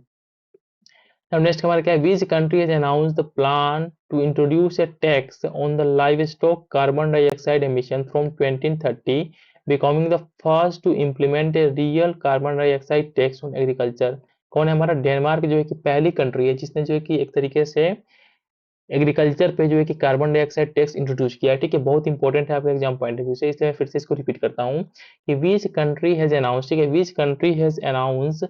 अब नेक्स्ट हमारा क्या है, which country has announce the plan to introduce a tax on the livestock carbon dioxide emission from 2030, becoming the first to implement a real carbon dioxide tax on agriculture. कौन है हमारा, Denmark जो है कि पहली country है जिसने जो है कि एक तरीके से एग्रीकल्चर पे जो है कि कार्बन डाइऑक्साइड टैक्स इंट्रोड्यूस किया है। ठीक है, बहुत इंपॉर्टेंट है आपके एग्जाम पॉइंट ऑफ व्यू से, इसलिए मैं फिर से इसको रिपीट करता हूँ कि विच कंट्री हैज अनाउंस, ठीक है, which country has announce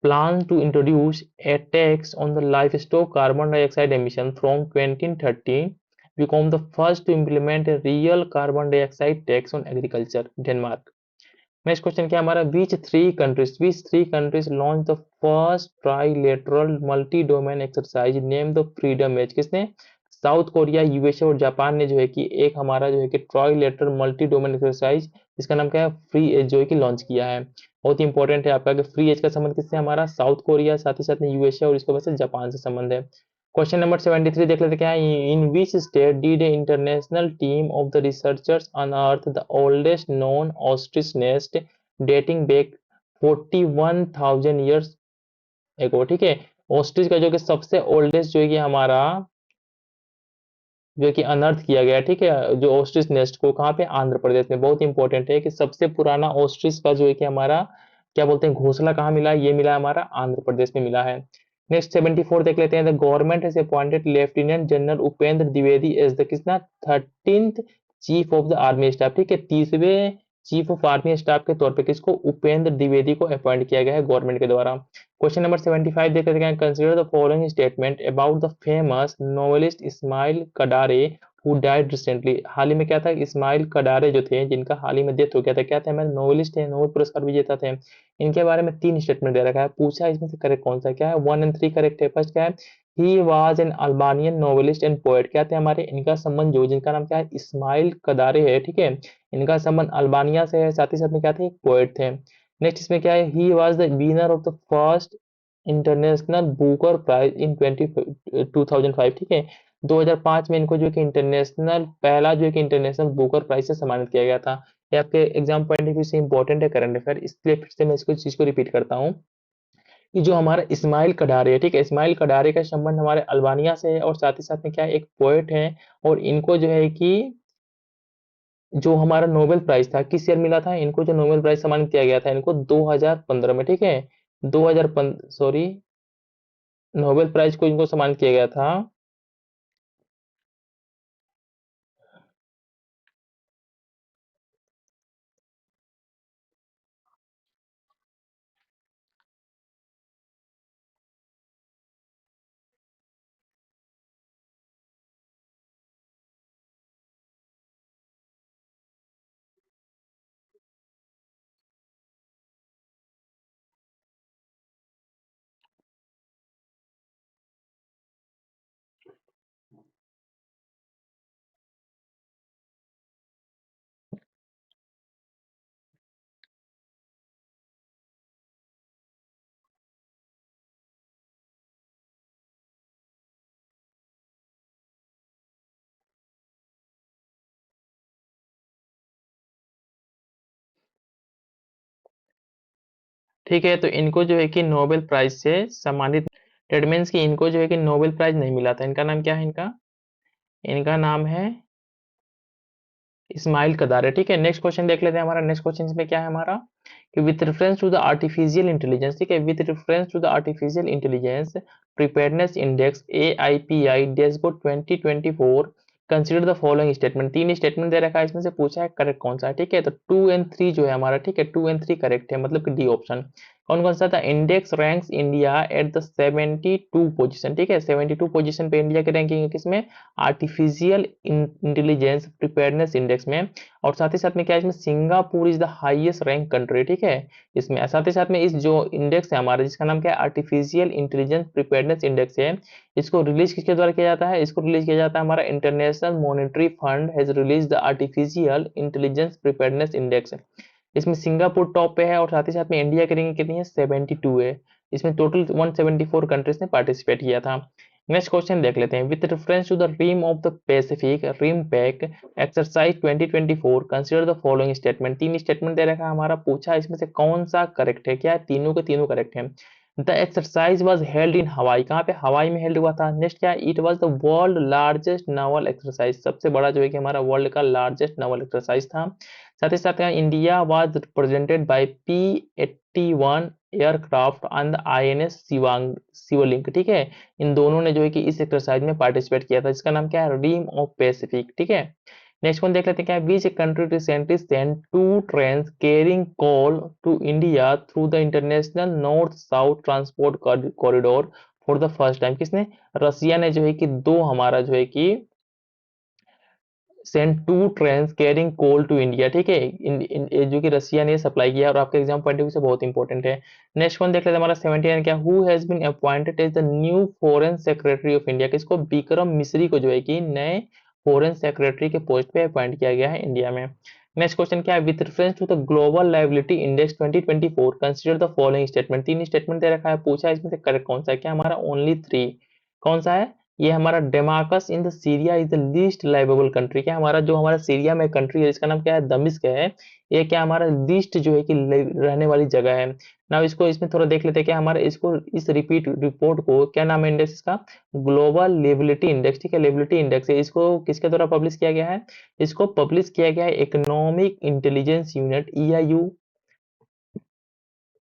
plan to introduce a tax on the livestock carbon dioxide emission from 2030, become the first to implement a real carbon dioxide tax on agriculture, Denmark। Next question क्या हमारा, which three countries launch the first trilateral multi domain exercise name the freedom edge, किसने, South Korea, USA और Japan ने जो है कि एक हमारा जो है कि ट्राइलेटरल मल्टी डोमेन एक्सरसाइज जिसका नाम क्या है, फ्री एज, जो है कि लॉन्च किया है। बहुत ही इंपॉर्टेंट है आपका कि फ्री एज का संबंध किससे, हमारा साउथ कोरिया, साथ ही साथ में यूएसए और इसके बाद से जापान से संबंध है। क्वेश्चन नंबर 73 देख लेते क्या है, in which state did a international team of the researchers unearth the oldest known ostrich nest dating back 41,000 years ago. ठीक है, ऑस्ट्रिच का जो कि सबसे ओल्डेस्ट जो है कि हमारा जो कि अनर्थ किया गया, ठीक है, जो ऑस्ट्रिच नेस्ट को कहाँ पे, आंध्र प्रदेश में। बहुत इंपॉर्टेंट है कि सबसे पुराना ऑस्ट्रिच का जो है कि हमारा क्या बोलते हैं, घोंसला कहाँ मिला है, ये मिला हमारा आंध्र प्रदेश में मिला है। नेक्स्ट 74 देख लेते हैं, the government has appointed lieutenant general Upendra Dwivedi as the किसना, 13th chief of the army staff. ठीक है, 30वें चीफ ऑफ आर्मी स्टाफ के तौर पे किसको, उपेंद्र द्विवेदी को अपॉइंट किया गया है गवर्नमेंट के द्वारा। क्वेश्चन नंबर 75 देख लेते हैं, consider the following statement about the famous novelist Ismail Kadare who died recently. हाल ही में क्या था, इस्माइल कडारे जो थे जिनका हाल ही में डेथ हो गया था, क्या थे, हमारे नोवेलिस्ट है, नोबेल पुरस्कार विजेता थे। इनके बारे में 3 स्टेटमेंट दे रखा है, पूछा इसमें से करेक्ट कौन सा, क्या है, 1 और 3 करेक्ट है। फर्स्ट क्या है, he was an Albanian novelist and poet, क्या थे हमारे, इनका संबंध जो जिनका नाम क्या है, इस्माइल कदारे है। ठीक है, इनका संबंध अल्बानिया से है, साथ ही साथ में क्या थे, एक पोएट थे। नेक्स्ट इसमें क्या है, he was the winner of the first international Booker prize in 2005। ठीक है, 2005 में इनको जो कि इंटरनेशनल पहला जो कि इंटरनेशनल बुकर प्राइज से सम्मानित किया गया था। ये आपके एग्जाम पॉइंट ऑफ व्यू से इंपॉर्टेंट है करंट अफेयर, इसलिए फिर से मैं इसको चीज को रिपीट करता हूँ कि जो हमारा इस्माइल कडारे है, ठीक है, इस्माइल कडारे का संबंध हमारे अल्बानिया से है और साथ ही साथ में क्या है, एक पोएट है। और इनको जो है कि जो हमारा नोबेल प्राइज था किस ईयर मिला था, इनको जो नोबेल प्राइज सम्मानित किया गया था इनको 2015 में। ठीक है, 2015 सॉरी, नोबेल प्राइज को इनको सम्मानित किया गया था। ठीक है, तो इनको जो है कि नोबेल प्राइज से सम्मानित, डेट मीन्स कि इनको जो है कि नोबेल प्राइज नहीं मिला था। इनका नाम क्या है, इनका इनका नाम है इस्माइल कदार है। ठीक है, नेक्स्ट क्वेश्चन देख लेते हैं, हमारा नेक्स्ट क्वेश्चन में क्या है हमारा कि with reference to the artificial intelligence, ठीक है, with reference to the artificial intelligence preparedness index AIPI dashboard 2024, consider the following statement. 3 statement दे रखा है, इसमें से पूछा है करेक्ट कौन सा है। ठीक है, तो 2 और 3 जो है हमारा, ठीक है, 2 और 3 करेक्ट है, मतलब कि डी ऑप्शन। कौन कौन सा था, index ranks India at the 72 position. ठीक है, 72 पोजीशन पे इंडिया की रैंकिंग है, किसमें, आर्टिफिशियल इंटेलिजेंस प्रिपेयरनेस इंडेक्स में। और साथ ही साथ में क्या है, इसमें Singapore is the highest rank country. ठीक है, इसमें साथ ही साथ में इस जो इंडेक्स है हमारा जिसका नाम क्या है, आर्टिफिशियल इंटेलिजेंस प्रिपेयरनेस इंडेक्स है, इसको रिलीज किसके द्वारा किया जाता है, इसको रिलीज किया जाता है हमारा international monetary fund has release the artificial intelligence preparedness index. इसमें सिंगापुर टॉप पे है और साथ ही साथ में इंडिया की रैंकिंग कितनी है, 72 है। इसमें टोटल 174 कंट्रीज ने पार्टिसिपेट किया था। नेक्स्ट क्वेश्चन देख लेते हैं, with reference to the Rim of the Pacific Rim Pac exercise 2024 consider the following statement. 3 statement दे रखा है हमारा, पूछा इसमें से कौन सा करेक्ट है, क्या है, तीनों के तीनों करेक्ट है। द एक्सरसाइज वाज हेल्ड इन हवाई, कहाँ पे, हवाई में हेल्ड हुआ था। नेक्स्ट क्या है, it was the world largest novel exercise, सबसे बड़ा जो है कि हमारा वर्ल्ड का लार्जेस्ट नावल एक्सरसाइज था। साथ ही साथ India was represented by P-81 aircraft on the INS शिवलिंग, ठीक है। इन दोनों ने जो है कि इस एक्सरसाइज में पार्टिसिपेट किया था, जिसका नाम क्या है, रिम ऑफ पैसिफिक, ठीक है। नेक्स्ट वन देख लेते हैं क्या है, which country recently sent 2 trains carrying coal to India through the international north south transport corridor for the first time, किसने, रसिया ने जो है कि दो हमारा जो है कि sent 2 trains carrying coal to India, ठीक है। जो कि रसिया ने सप्लाई किया और आपके एग्जाम पॉइंट ऑफ व्यू से बहुत इंपॉर्टेंट है। नेक्स्ट वन देख लेते हैं हमारा 79 क्या, who has been appointed as the new foreign secretary of India, किसको, विक्रम मिश्री को जो है कि नए फॉरेन सेक्रेटरी के पोस्ट पे अपॉइंट किया गया है इंडिया में। नेक्स्ट क्वेश्चन क्या है, with reference to the global liability index 2024 consider the following statement, तीन स्टेटमेंट दे रखा है, पूछा है इसमें से करेक्ट कौन सा है, क्या हमारा ओनली 3, कौन सा है, ये हमारा Damascus in the Syria is the least liveable country, क्या हमारा जो हमारा सीरिया में कंट्री है इसका नाम क्या है, दमिश्क है, ये क्या हमारा लीस्ट जो है कि रहने वाली जगह है ना। इसको इसमें थोड़ा देख लेते हैं क्या हमारा, इसको इस रिपीट रिपोर्ट को क्या नाम है, इंडेक्स इसका, ग्लोबल लेबिलिटी इंडेक्स, ठीक है, लेबिलिटी इंडेक्स है, इसको किसके द्वारा पब्लिश किया गया है, इसको पब्लिश किया गया है इकोनॉमिक इंटेलिजेंस यूनिट EIU।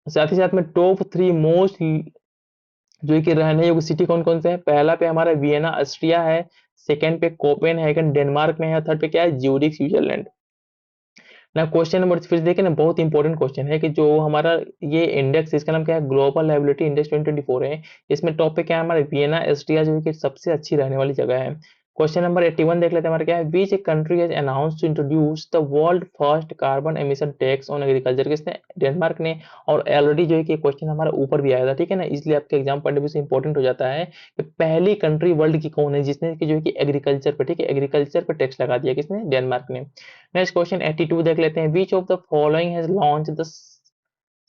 साथ ही साथ में टॉप 3 मोस्ट जो कि रहने योग्य सिटी कौन कौन से हैं, पहला पे हमारा वियना ऑस्ट्रिया है, सेकंड पे कोपेनहेगन डेनमार्क में है, थर्ड पे क्या है, ज्यूरिख स्विट्जरलैंड। ना क्वेश्चन नंबर फिर देखिए ना, बहुत इंपॉर्टेंट क्वेश्चन है कि जो हमारा ये इंडेक्स, इसका नाम क्या है, ग्लोबल लायबिलिटी इंडेक्स 2024 है। इसमें टॉप पे क्या है हमारा, वियना ऑस्ट्रिया जो है कि सबसे अच्छी रहने वाली जगह है। क्वेश्चन नंबर 81 देख लेते हैं हमारा क्या है, which country has announce to introduce the world first carbon emission tax on agriculture, किसने, डेनमार्क ने। और ऑलरेडी जो है कि क्वेश्चन हमारा ऊपर भी आया था, ठीक है ना, इसलिए आपके एग्जाम पॉइंट ऑफ व्यू से इंपॉर्टेंट हो जाता है कि पहली कंट्री वर्ल्ड की कौन है जिसने कि जो है कि एग्रीकल्चर पर, ठीक है, एग्रीकल्चर पर टैक्स लगा दिया, किसने, डेनमार्क ने। नेक्स्ट क्वेश्चन 82 देख लेते हैं, विच of the following has launch the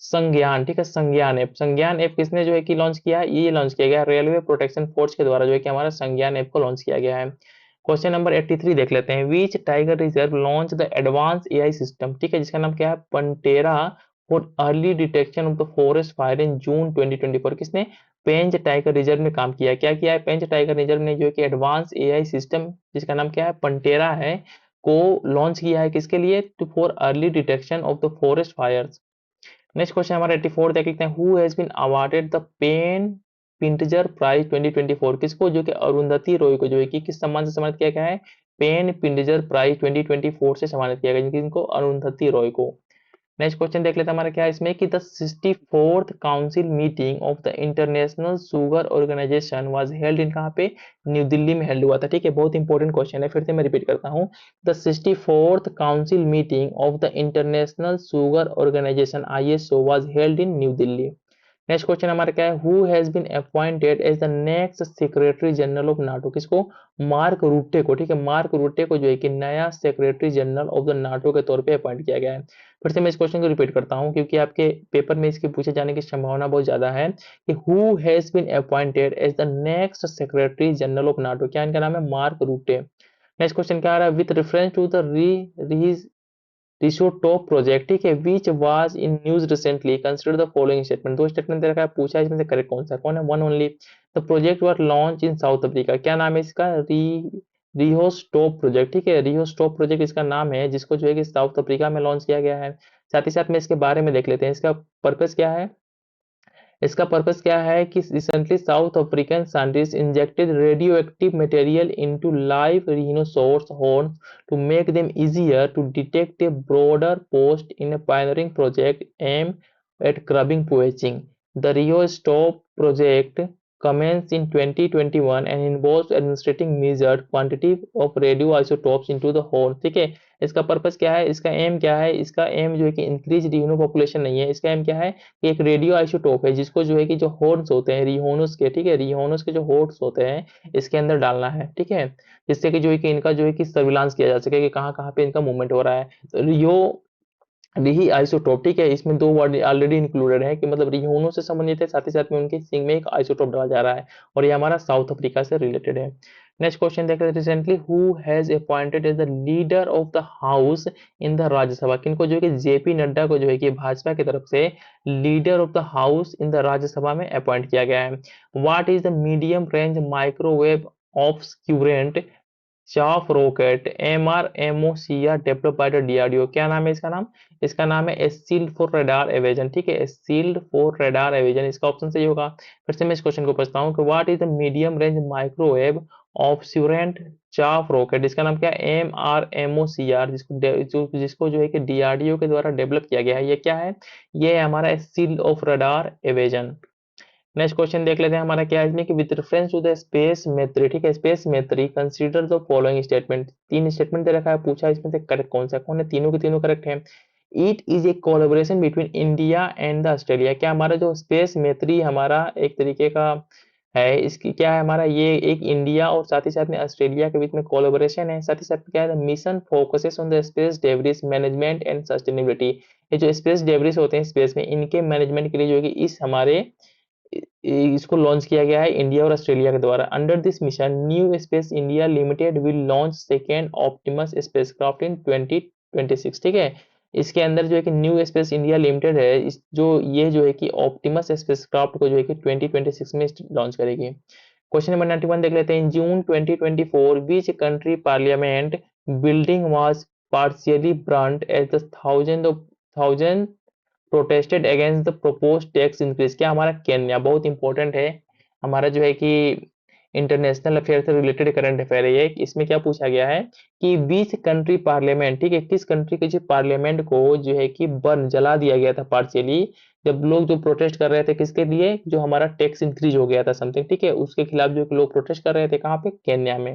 संज्ञान, ठीक है, संज्ञान ऐप, संज्ञान ऐप किसने जो है कि लॉन्च किया है, ये लॉन्च किया गया रेलवे प्रोटेक्शन फोर्स के द्वारा जो है कि हमारा संज्ञान ऐप को लॉन्च किया गया है। क्वेश्चन नंबर 83 देख लेते हैं, which tiger reserve launch the advance AI system, ठीक है, जिसका नाम क्या है, Pantera for early detection of the forest fire in June 2024, किसने, पेंच टाइगर रिजर्व में काम किया है, क्या किया है, पेंच टाइगर रिजर्व ने जो है कि एडवांस AI सिस्टम जिसका नाम क्या है, पंटेरा है, को लॉन्च किया है, किसके लिए, to for early detection of the forest fires. Next question हमारा 84 देख लेते हैं, who has been awarded the PEN Pinter prize 2024, किसको, जो कि अरुंधति रॉय को जो है कि किस सम्मान से सम्मानित किया गया है, पेन पिंटजर प्राइज 2024 से सम्मानित किया गया, जिनको अरुंधति रॉय को। नेक्स्ट क्वेश्चन देख लेते हैं हमारा क्या है इसमें कि the 64th council meeting of the international sugar organisation was held in, कहाँ पे, न्यू दिल्ली में हेल्ड हुआ था, ठीक है, बहुत इंपॉर्टेंट क्वेश्चन है, फिर से मैं रिपीट करता हूँ, the 64th council meeting of the international sugar organisation ISO was held in New Delhi. Next question हमारा क्या है, who has been appointed as the next secretary general of NATO, किसको, मार्क रूटे को, ठीक है, मार्क रूटे को जो है कि नया secretary general of the NATO के तौर पे अपॉइंट किया गया है। फिर से मैं इस क्वेश्चन को रिपीट करता हूं क्योंकि आपके पेपर में इसके पूछे जाने की संभावना बहुत ज्यादा है कि who has been appointed as the next secretary general of NATO, क्या इनका नाम है, मार्क रूटे। नेक्स्ट क्वेश्चन क्या आ रहा है, with reference to the Risotope project, ठीक है, which was in news recently consider the following statement, दो स्टेटमेंट दे रखा है, पूछा है इसमें से करेक्ट कौन सा, कौन है, one only, the project were launch in south Africa, क्या नाम है इसका, रिहोस्टोप प्रोजेक्ट, ठीक है, रिहोस्टोप प्रोजेक्ट इसका नाम है, जिसको जो है कि साउथ अफ्रीका में लॉन्च किया गया है। साथ ही साथ में इसके बारे में देख लेते हैं, इसका पर्पस क्या है, इसका पर्पस क्या है कि recently south African scientist injected radio active material into live rhinoceros horns to make them easier to detect a broader post in a pioneering project aimed at curbing poaching. The Rio Stop project commenced in 2021 and involves administering measured quantity of radioisotopes into the horn, ठीक है। इसका purpose क्या है, इसका M क्या है, इसका M जो है कि इंक्रीज रिनो पॉपुलेशन नहीं है, इसका एम क्या है कि एक रेडियो आइसोटोप है जिसको जो है कि जो हॉर्न्स होते हैं रिहोनुस के, ठीक है, रिहोनुस के जो हॉर्न्स होते हैं इसके अंदर डालना है, ठीक है, जिससे कि जो है कि इनका जो है कि सर्विलांस किया जा सके कि कहाँ कहाँ पे इनका मूवमेंट हो रहा है। तो रियो रिही आइसोटोप, ठीक है, इसमें दो वर्ड ऑलरेडी इंक्लूडेड है कि मतलब रिहोनो से संबंधित है, साथ ही साथ में उनके सिंग में एक आइसोटोप डाला जा रहा है और ये हमारा साउथ अफ्रीका से रिलेटेड है। नेक्स्ट क्वेश्चन देखते हैं, recently who has appointed as the leader of the house in the Rajya Sabha, किनको जो है कि जेपी नड्डा को जो है कि भाजपा की तरफ से leader of the house in the Rajya Sabha में अपॉइंट किया गया है। What is the medium range microwave obscurant chaff rocket MRMOCR develop by the DRDO, क्या नाम है इसका नाम? इसका नाम है शील्ड फॉर रडार एवेजन, ठीक है, शील्ड फॉर रडार एवेजन, इसका ऑप्शन सही होगा। फिर से मैं इस क्वेश्चन को पूछता हूँ कि what is the medium range microwave obscurant chaff rocket, इसका नाम क्या है? MRMOCR, जिसको जो है कि DRDO के द्वारा डेवलप किया गया है। ये क्या है? ये है हमारा shield of radar evasion. Next question देख लेते हैं, हमारा क्या है इसमें कि with reference to the space method, ठीक है, space method consider the following statement, तीन स्टेटमेंट दे रखा है, पूछा इसमें से करेक्ट कौन सा, कौन है? तीनों के तीनों करेक्ट है। It is a collaboration between India and the Australia, क्या हमारा जो स्पेस मेथड हमारा एक तरीके का है, इसकी क्या है हमारा, ये एक इंडिया और साथ ही साथ में ऑस्ट्रेलिया के बीच में कोलैबोरेशन है। साथ ही साथ क्या है, mission focuses on the space debris management and sustainability, ये जो स्पेस डेब्रिस होते हैं स्पेस में, इनके मैनेजमेंट के लिए जो है कि इस हमारे इसको लॉन्च किया गया है इंडिया और ऑस्ट्रेलिया के द्वारा। Under this mission New Space India Limited will launch second Optimus spacecraft in 2026, ठीक है। इसके अंदर जो है कि न्यू स्पेस इंडिया लिमिटेड है, इस जो ये जो है कि ऑप्टिमस स्पेसक्राफ्ट को जो है कि 2026 में लॉन्च करेगी। क्वेश्चन नंबर 91 देख लेते हैं, in June 2024 which country parliament building was partially burned as the thousand protested against the proposed tax increase, क्या हमारा केन्या, बहुत इंपॉर्टेंट है हमारा जो है कि इंटरनेशनल अफेयर से रिलेटेड करंट अफेयर है ये। इसमें क्या पूछा गया है कि बीच कंट्री पार्लियामेंट, ठीक है, किस कंट्री के जो पार्लियामेंट को जो है कि बर्न जला दिया गया था पार्शियली, जब लोग जो प्रोटेस्ट कर रहे थे किसके लिए, जो हमारा टैक्स इंक्रीज हो गया था समथिंग, ठीक है, उसके खिलाफ जो लोग प्रोटेस्ट कर रहे थे, कहाँ पे? केन्या में।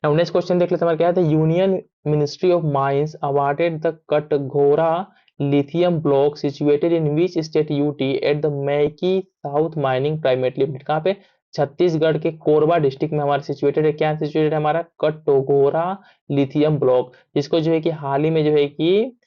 नाउ नेक्स्ट क्वेश्चन देख लेते हैं, हमारा क्या है, the union ministry of mines awarded the Katghora lithium block situated in which state UT at the मैकी south mining private limited, कहाँ पे? छत्तीसगढ़ के कोरबा डिस्ट्रिक्ट में हमारा सिचुएटेड है। क्या सिचुएटेड है हमारा? कटघोरा लिथियम ब्लॉक, जिसको जो है कि हाल ही में जो है कि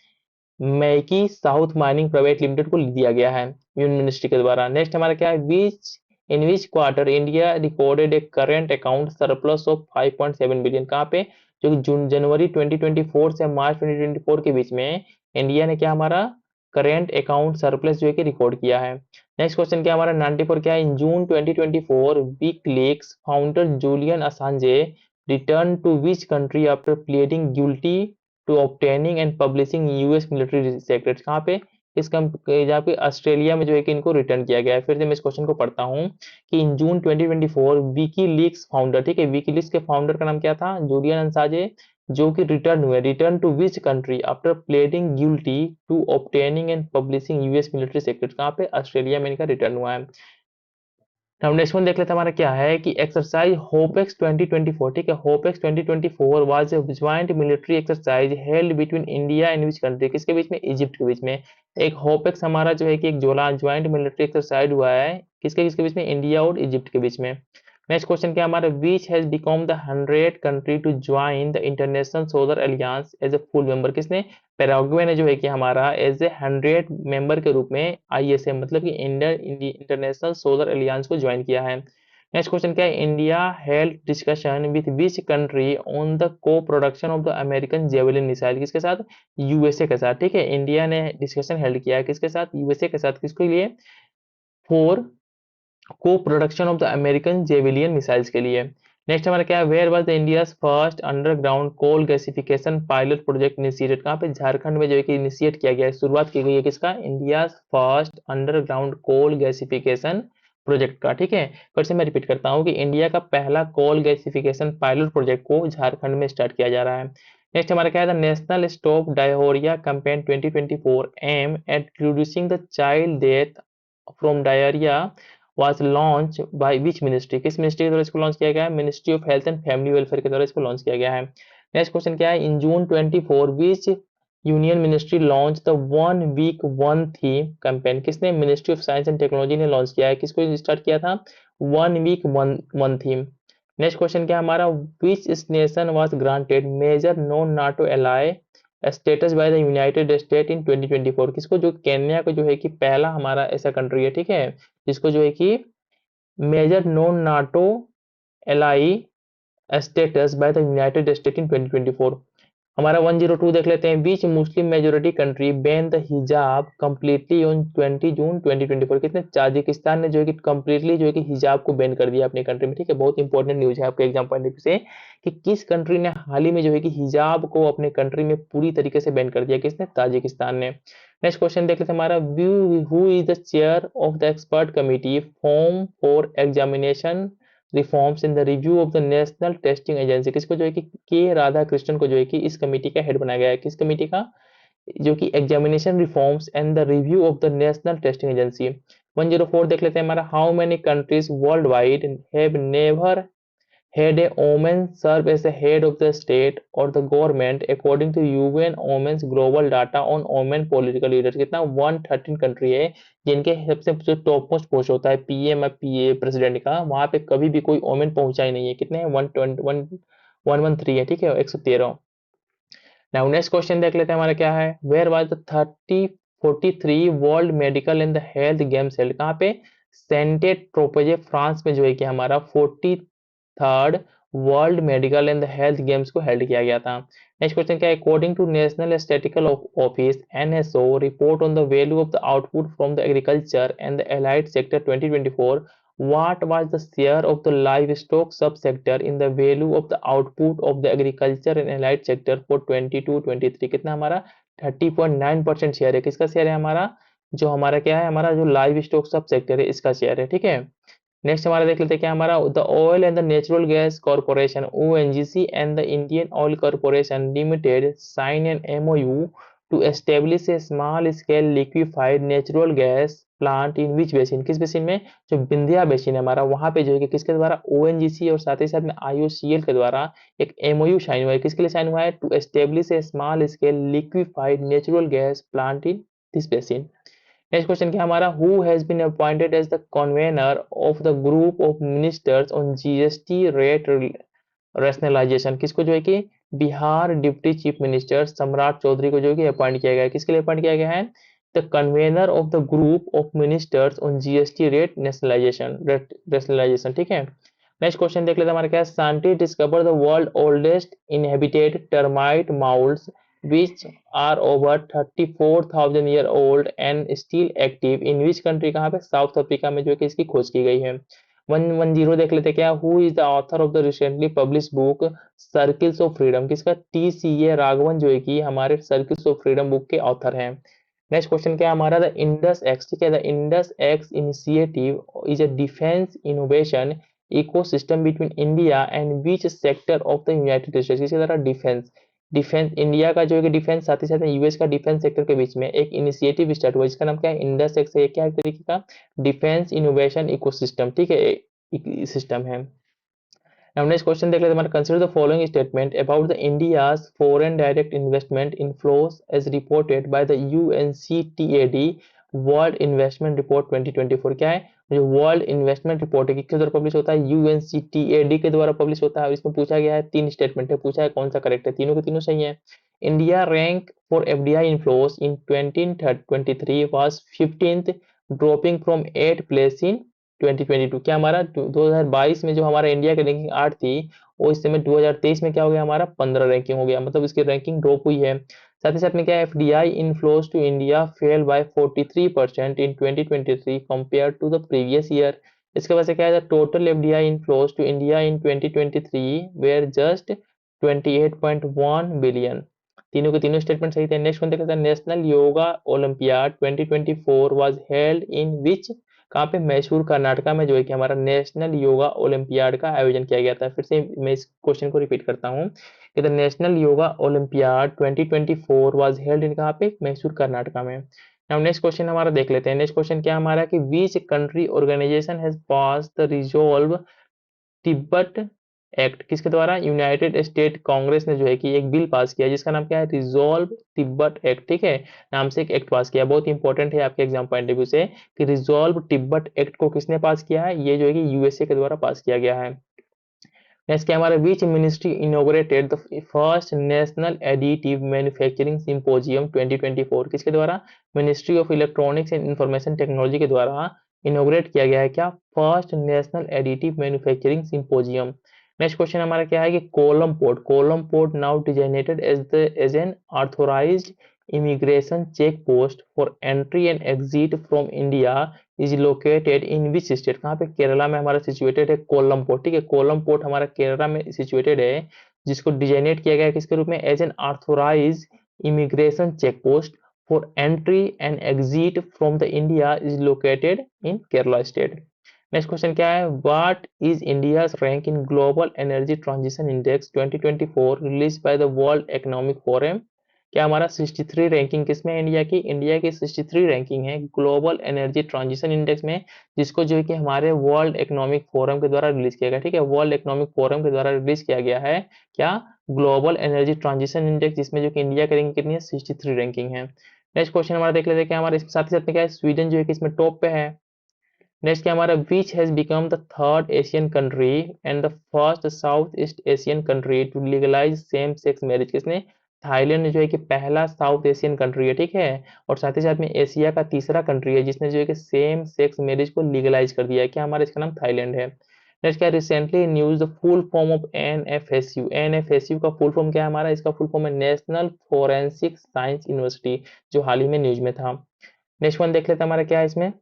मैकी साउथ माइनिंग प्राइवेट लिमिटेड को दिया गया है यूनियन मिनिस्ट्री के द्वारा। नेक्स्ट हमारा क्या है, which in which quarter India recorded a current account surplus of 5.7 billion, कहाँ पे? जो जून जनवरी 2024 से मार्च 2024 के बीच में इंडिया ने क्या हमारा करेंट अकाउंट सरप्लस जो है कि रिकॉर्ड किया है। नेक्स्ट क्वेश्चन क्या हमारा 94 क्या है, in June 2024 WikiLeaks founder Julian Assange return to which country after pleading guilty to obtaining and publishing US military secrets, कहाँ पे? जहाँ पे ऑस्ट्रेलिया में जो है कि इनको रिटर्न किया गया है। फिर से मैं इस क्वेश्चन को पढ़ता हूँ कि इन जून 2024 विकीलीक्स फाउंडर, ठीक है, विकीलीक्स के फाउंडर का नाम क्या था? जूलियन असांजे, जो कि रिटर्न हुए, return to which country after pleading guilty to obtaining and publishing US military secrets, कहाँ पे? ऑस्ट्रेलिया में इनका रिटर्न हुआ है। अब नेक्स्ट वन देख लेते हैं, हमारा क्या है कि एक्सरसाइज होपेक्स 2024, ठीक है, होपेक्स 2024 was a joint military exercise held between India and which country, किसके बीच में? इजिप्ट के बीच में। एक होपेक्स हमारा जो है कि एक ज्वाइंट मिलिट्री एक्सरसाइज हुआ है, किसके किसके बीच में? इंडिया और इजिप्ट के बीच में। नेक्स्ट क्वेश्चन क्या हमारा, which has become the 100th country to join the international solar alliance as a full member, किसने? पैराग्वे ने जो है कि हमारा एज ए 100th मेंबर के रूप में ISM मतलब कि इंटरनेशनल सोलर अलियांस को ज्वाइन किया है। नेक्स्ट क्वेश्चन क्या है, India held discussion with which country on the co production of the American javelin missile, किसके साथ? USA के साथ, ठीक है, इंडिया ने डिस्कशन हेल्ड किया है किसके साथ? USA के साथ, किसके लिए? For co production of the American javelin missiles के लिए। नेक्स्ट हमारा क्या है, where was the India's first underground coal gasification pilot project initiated, कहाँ पे? झारखंड में जो है कि इनिशिएट किया गया है, शुरुआत की गई है किसका? India first underground coal gasification project का, ठीक है। फिर से मैं रिपीट करता हूँ कि इंडिया का पहला कोल गैसिफिकेशन पायलट प्रोजेक्ट को झारखंड में स्टार्ट किया जा रहा है। नेक्स्ट हमारा क्या है, the national stop diarrhoea campaign 2024 aim at reducing the child death from diarrhoea was launched by which ministry, किस मिनिस्ट्री के द्वारा इसको लॉन्च किया गया है? Ministry of health and family welfare के द्वारा इसको लॉन्च किया गया है। नेक्स्ट क्वेश्चन क्या है, in June 24 which union ministry launch the 1 week 1 theme campaign, किसने? Ministry of science and technology ने लॉन्च किया है, किसको स्टार्ट किया था? 1 वीक 1 थीम। नेक्स्ट क्वेश्चन क्या हमारा, which nation was granted major non NATO ally status by the United State in 2024, किसको? जो केन्या को जो है कि पहला हमारा ऐसा कंट्री है, ठीक है, जिसको जो है कि major non NATO ally status by the United State in 2024। हमारा 102 देख लेते हैं, which Muslim majority country ban the hijab completely on 20 June 2024। कितने, ताजिकिस्तान ने जो है कि कंप्लीटली जो है कि हिजाब को बैन कर दिया अपनी कंट्री में। ठीक है, बहुत इंपॉर्टेंट न्यूज है आपके एग्जाम पॉइंट ऑफ व्यू से कि किस कंट्री ने हाल ही में जो है कि हिजाब को अपने कंट्री में पूरी तरीके से बैन कर दिया, किसने, ताजिकिस्तान ने। नेक्स्ट क्वेश्चन देख लेते हैं हमारा, who is the chair of the expert committee form for examination reforms in the review of the national testing agency. किसको जो है कि के राधा कृष्णन को जो है कि इस कमेटी का हेड बनाया गया है, किस कमेटी का, जो कि examination reforms and the review of the national testing agency. 104 देख लेते हैं हमारा, how many countries world wide have never had a woman serve as the head of the state or the government according to UN Women's Global Data on Women Political Leaders। कितना, 113 country है जिनके सबसे जो top most post होता है PM या पीए president का, वहां पे कभी भी कोई वोमेन पहुंचा ही नहीं है। कितने हैं, 113 है। ठीक है, 113। नाउ नेक्स्ट क्वेश्चन देख लेते हैं हमारा क्या है, where was the 43 world medical and the health games held, कहाँ पे, सेंटे ट्रोपेजे फ्रांस में जो है कि हमारा 43rd world medical and health games को हेल्ड किया गया था। नेक्स्ट क्वेश्चन क्या है, according to national statistical office NSO report on the value of the output from the agriculture and the allied sector 2024, what was the share of the livestock subsector in the value of the output of the agriculture and allied sector for 22-23। कितना हमारा 30.9% share है, किसका share है हमारा, जो हमारा क्या है, हमारा जो लाइव स्टॉक सब सेक्टर है इसका शेयर है। ठीक है, नेक्स्ट हमारा देख लेते हैं क्या हमारा, the oil and the natural gas corporation ONGC and the Indian oil corporation limited sign an MOU to establish a small scale liquefied natural gas plant in which basin, किस बेसिन में, जो बिंदिया basin है हमारा, वहां पे जो है कि किसके द्वारा, ओएनजीसी और साथ ही साथ में आईओसीएल के द्वारा एक एमओयू साइन हुआ है। किसके लिए साइन हुआ है, to establish a small scale liquefied natural gas plant in this basin. Next question क्या हमारा, who has been appointed as the convener of the group of ministers on GST rate rationalisation. किसको जो है कि Bihar deputy chief minister सम्राट चौधरी को जो है कि अपॉइंट किया गया है, किसके लिए अपॉइंट किया गया है, the convener of the group of ministers on GST rate rationalisation. ठीक है, नेक्स्ट क्वेश्चन देख लेते हैं हमारा क्या है, scientist discover the world oldest inhabited termite mounds which are over 34,000 year old and still active in which country, कहाँ पे, साउथ अफ्रीका में जो है कि इसकी खोज की गई है। 110 देख लेते हैं क्या, who is the author of the recently publish book circles of freedom, किसका, टीसीए राघवन जो है कि हमारे सर्किल्स ऑफ फ्रीडम बुक के ऑथर हैं। नेक्स्ट क्वेश्चन क्या है हमारा, द इंडस एक्स, ठीक है, the Indus x initiative is a defence innovation ecosystem between India and which sector of the United states, किसी तरह डिफेंस, डिफेंस इंडिया का जो है डिफेंस, साथ ही साथ यूएस का डिफेंस सेक्टर के बीच में एक इनिशिएटिव स्टार्ट हुआ जिसका नाम क्या है, इंडस एक्स है। क्या है, एक तरीके का डिफेंस इनोवेशन इकोसिस्टम। ठीक है, सिस्टम है। Now next question देख लेते हैं हमारा, consider the following statement about the India's foreign direct investment inflows as reported by the UNCTAD world investment report 2024। क्या है, जो वर्ल्ड इन्वेस्टमेंट रिपोर्ट है किसके द्वारा पब्लिश होता है, यूएनसीटीएडी के द्वारा पब्लिश होता है। और इसमें पूछा गया है, तीन स्टेटमेंट है, पूछा है कौन सा करेक्ट है, तीनों के तीनों सही है। India rank for FDI inflows in 2023 was 15th dropping from 8th place in 2022। क्या हमारा 2022 में जो हमारा इंडिया की रैंकिंग 8 थी, वो इस समय 2023 में क्या हो गया, हमारा 15 रैंकिंग हो गया, मतलब इसकी रैंकिंग ड्रॉप हुई है। साथ ही साथ में क्या है, FDI inflows to India fell by 43% in 2023 compare to the previous year. इसके वजह से क्या है, total FDI inflows to India in 2023 were just 28.1 billion. तीनों के तीनों स्टेटमेंट सही थे। नेक्स्ट वन देखते हैं, national yoga olympiad 2024 was held in which, कहाँ पे, मैसूर कर्नाटका में जो है कि हमारा नेशनल योगा ओलंपियाड का आयोजन किया गया था। फिर से मैं इस क्वेश्चन को रिपीट करता हूँ कि the national yoga olympiad 2024 was held in, कहाँ पे, मैसूर कर्नाटका में। नाउ नेक्स्ट क्वेश्चन हमारा देख लेते हैं। नेक्स्ट क्वेश्चन क्या हमारा कि which country organisation has pass the resolve Tibet act, किसके द्वारा, यूनाइटेड स्टेट कांग्रेस ने जो है कि एक बिल पास किया जिसका नाम क्या है, रिजोल्व तिब्बत एक्ट। ठीक है, नाम से एक एक्ट पास किया, बहुत इंपॉर्टेंट है आपके एग्जाम पॉइंट ऑफ व्यू से कि रिजोल्व तिब्बत एक्ट को किसने पास किया है, ये जो है कि यूएसए के द्वारा पास किया गया है। नेक्स्ट क्या हमारा, which ministry inaugurated the first national additive manufacturing symposium 2024, किसके द्वारा, ministry of electronics and information technology के द्वारा इनोग्रेट किया गया है क्या, first national additive manufacturing symposium. Next question हमारा क्या है कि Kollam port now designated as an authorised immigration check post for entry and exit from India is located in which state. कहाँ पे? केरला में हमारा सिचुएटेड है कोलम पोर्ट। ठीक है, कोलम पोर्ट हमारा केरला में सिचुएटेड है, जिसको डिजाइनेट किया गया है किसके रूप में? As an authorised immigration check post for entry and exit from the India is located in Kerala state. Next question क्या है? What is India's rank in global energy transition index 2024 release by the world economic forum. क्या हमारा 63 ranking किसमें है India की? India की 63 ranking है global energy transition index में, जिसको जो है कि हमारे वर्ल्ड इकोनॉमिक फोरम के द्वारा रिलीज किया गया। ठीक है, वर्ल्ड इकोनॉमिक फोरम के द्वारा रिलीज किया गया है क्या? ग्लोबल एनर्जी ट्रांजिशन इंडेक्स, जिसमें जो कि इंडिया की रैंकिंग कितनी है? 63 रैंकिंग है। नेक्स्ट क्वेश्चन हमारा देख लेते हैं क्या हमारे इसके साथ ही साथ में क्या है? स्वीडन जो है कि इसमें टॉप पे है। नेक्स्ट क्या हमारा? Which has become the third Asian country and the first south east Asian country to legalize same sex marriage. किसने? थाईलैंड जो है कि पहला साउथ एशियन कंट्री है। ठीक है, और साथ ही साथ में एशिया का तीसरा कंट्री है जिसने जो है कि सेम सेक्स मैरिज को लीगलाइज कर दिया है। क्या हमारा इसका नाम थाईलैंड है। नेक्स्ट क्या? Recently news the full form of NFSU. NFSU का फुल फॉर्म क्या है हमारा? इसका फुल फॉर्म है नेशनल फोरेंसिक साइंस यूनिवर्सिटी, जो हाल ही में न्यूज में था। नेक्स्ट वन देख लेते हैं हमारा क्या है इसमें।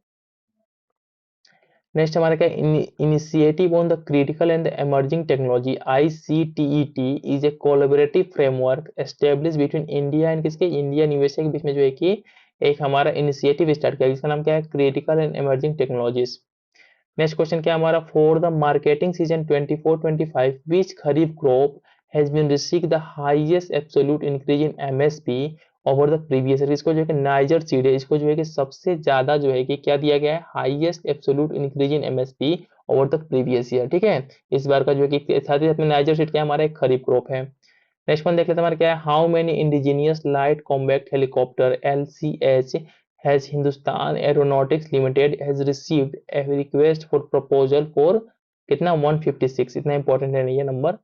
नेक्स्ट हमारा क्या? Initiative on the critical and the emerging technology ICTET is a collaborative framework establish between India and किसके? इंडिया एंड यूएसए के बीच में जो है कि एक हमारा इनिशिएटिव स्टार्ट किया, जिसका नाम क्या है? Critical and emerging technologies. Next question क्या हमारा? For the marketing season 24-25 which kharif crop has been receive the highest absolute increase in MSP over the previous year. इसको जो है कि नाइजर सीड है, इसको जो है कि सबसे ज्यादा जो है कि क्या दिया गया है? Highest absolute increase in MSP over the previous year. ठीक है, इस बार का जो है कि साथ ही साथ में नाइजर सीड क्या हमारा एक खरीफ क्रॉप है। नेक्स्ट वन देख लेते हैं हमारा क्या है? How many indigenous light combat helicopter LCH has Hindustan Aeronautics Limited has received a request for proposal for कितना? 156। इतना इंपॉर्टेंट है नहीं ये नंबर।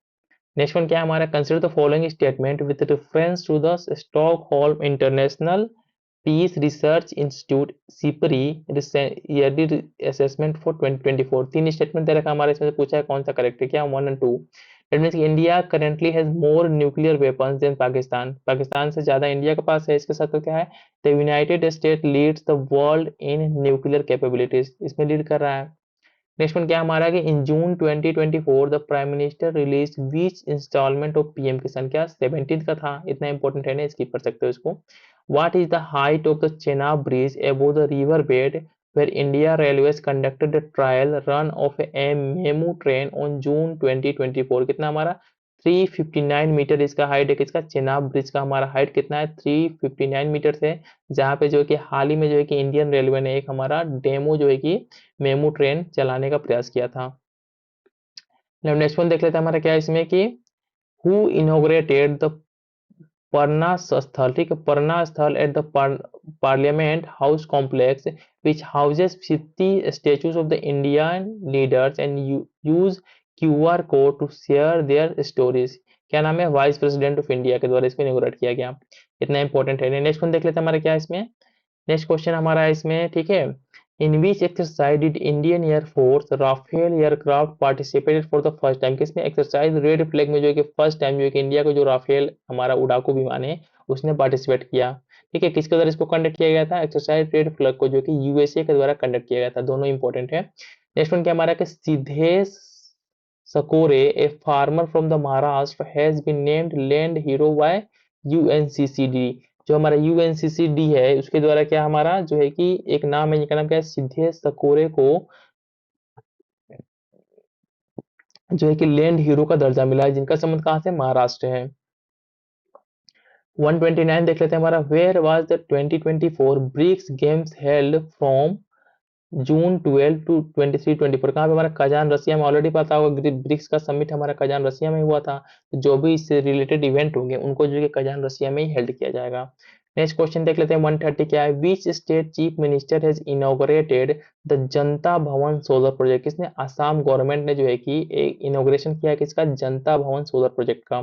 नेक्स्ट वन क्या है हमारा? Consider the following statement with reference to the Stockholm International Peace Research Institute SIPRI yearly assessment for 2024। तीन statement दे रखा हमारे, इसमें से पूछा है कौन सा करेक्ट है। क्या? 1 और 2। That means India currently has more nuclear weapons than Pakistan. Pakistan से ज्यादा इंडिया के पास है। इसके साथ तो क्या है? The United States leads the world in nuclear capabilities, इसमें लीड कर रहा है। नेक्स्ट वन क्या हमारा? कि in June 2024 the prime minister release which installment of PM Kisan. क्या? 17 का था। इतना इंपॉर्टेंट है ना, स्किप कर सकते हो इसको। What is the height of the Chenab bridge above the river bed where India Railways conducted the trial run of a MEMU train on June 2024। कितना हमारा? 359 मीटर इसका हाइट है। किसका? चेनाब ब्रिज का हमारा हाइट कितना है? 359 मीटर है, जहाँ पे जो है कि हाल ही में जो है कि इंडियन रेलवे ने एक हमारा डेमो जो है कि मेमू ट्रेन चलाने का प्रयास किया था। नेक्स्ट वन देख लेते हैं हमारा क्या है इसमें कि हु इनॉग्रेटेड द परना स्थल। ठीक है, Prerna Sthal at the Parliament House Complex which houses 50 statues of the Indian leaders and use QR code to share their stories. क्या नाम है? वाइस प्रेसिडेंट ऑफ इंडिया के द्वारा इसको इनॉग्रेट किया गया। इतना इंपॉर्टेंट है। नेक्स्ट वन देख लेते हैं हमारा क्या है इसमें। नेक्स्ट क्वेश्चन हमारा है इसमें, ठीक है, in which exercise did Indian airforce Rafale aircraft participated for the first time. किसमें? एक्सरसाइज रेड फ्लैग में जो है कि फर्स्ट टाइम जो है कि इंडिया को जो राफेल हमारा उड़ाकू विमान है उसने पार्टिसिपेट किया। ठीक है, किसके द्वारा इसको कंडक्ट किया गया था? एक्सरसाइज रेड फ्लैग को जो कि यूएसए के द्वारा कंडक्ट किया गया था। दोनों इंपॉर्टेंट है। नेक्स्ट वन क्या हमारा कि Sidhe Sakore a farmer from the Maharashtra has been named land hero by UNCCD. जो हमारा यूएनसीसीडी है उसके द्वारा क्या हमारा जो है कि एक नाम है, जिनका नाम क्या है? सिद्धेश सकोरे को जो है कि लैंड हीरो का दर्जा मिला है, जिनका संबंध कहाँ से? महाराष्ट्र है। 129 देख लेते हैं हमारा। Where was the 2024 BRICS games held from June 12 to 23-24। कहाँ पे? हमारा कजान रसिया में। ऑलरेडी पता होगा ब्रिक्स का समिट हमारा कजान रसिया में हुआ था। तो जो भी इससे रिलेटेड इवेंट होंगे उनको जो है कजान रसिया में ही हेल्ड किया जाएगा। नेक्स्ट क्वेश्चन देख लेते हैं 130 क्या है? Which state chief minister has inaugurated the Janata Bhavan solar project. किसने? आसाम गवर्नमेंट ने जो है कि एक इनॉग्रेशन किया किसका? जनता भवन सोलर प्रोजेक्ट का।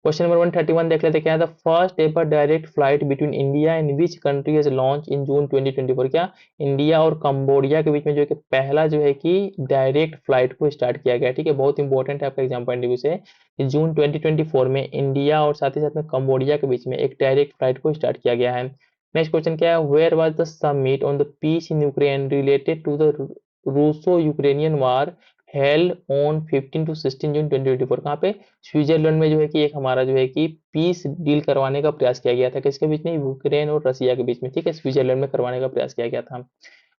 क्वेश्चन नंबर 131 देख लेते क्या है, the first ever direct flight between India and which country has launch in June 2024। क्या इंडिया और कंबोडिया के बीच में जो है कि पहला जो है कि डायरेक्ट फ्लाइट को स्टार्ट किया गया। ठीक है, बहुत इंपॉर्टेंट है आपका एग्जाम पॉइंट ऑफ व्यू से कि जून 2024 में इंडिया और साथ ही साथ में कंबोडिया के बीच में एक डायरेक्ट फ्लाइट को स्टार्ट किया गया है। नेक्स्ट क्वेश्चन क्या है, where was the summit on the peace in Ukraine related to the Russo Ukrainian war held on 15 to 16 June 2024। कहाँ पे, स्विट्जरलैंड में जो है कि एक हमारा जो है कि पीस डील करवाने का प्रयास किया गया था, किसके बीच में, यूक्रेन और रसिया के बीच में। ठीक है, स्विट्जरलैंड में करवाने का प्रयास किया गया था।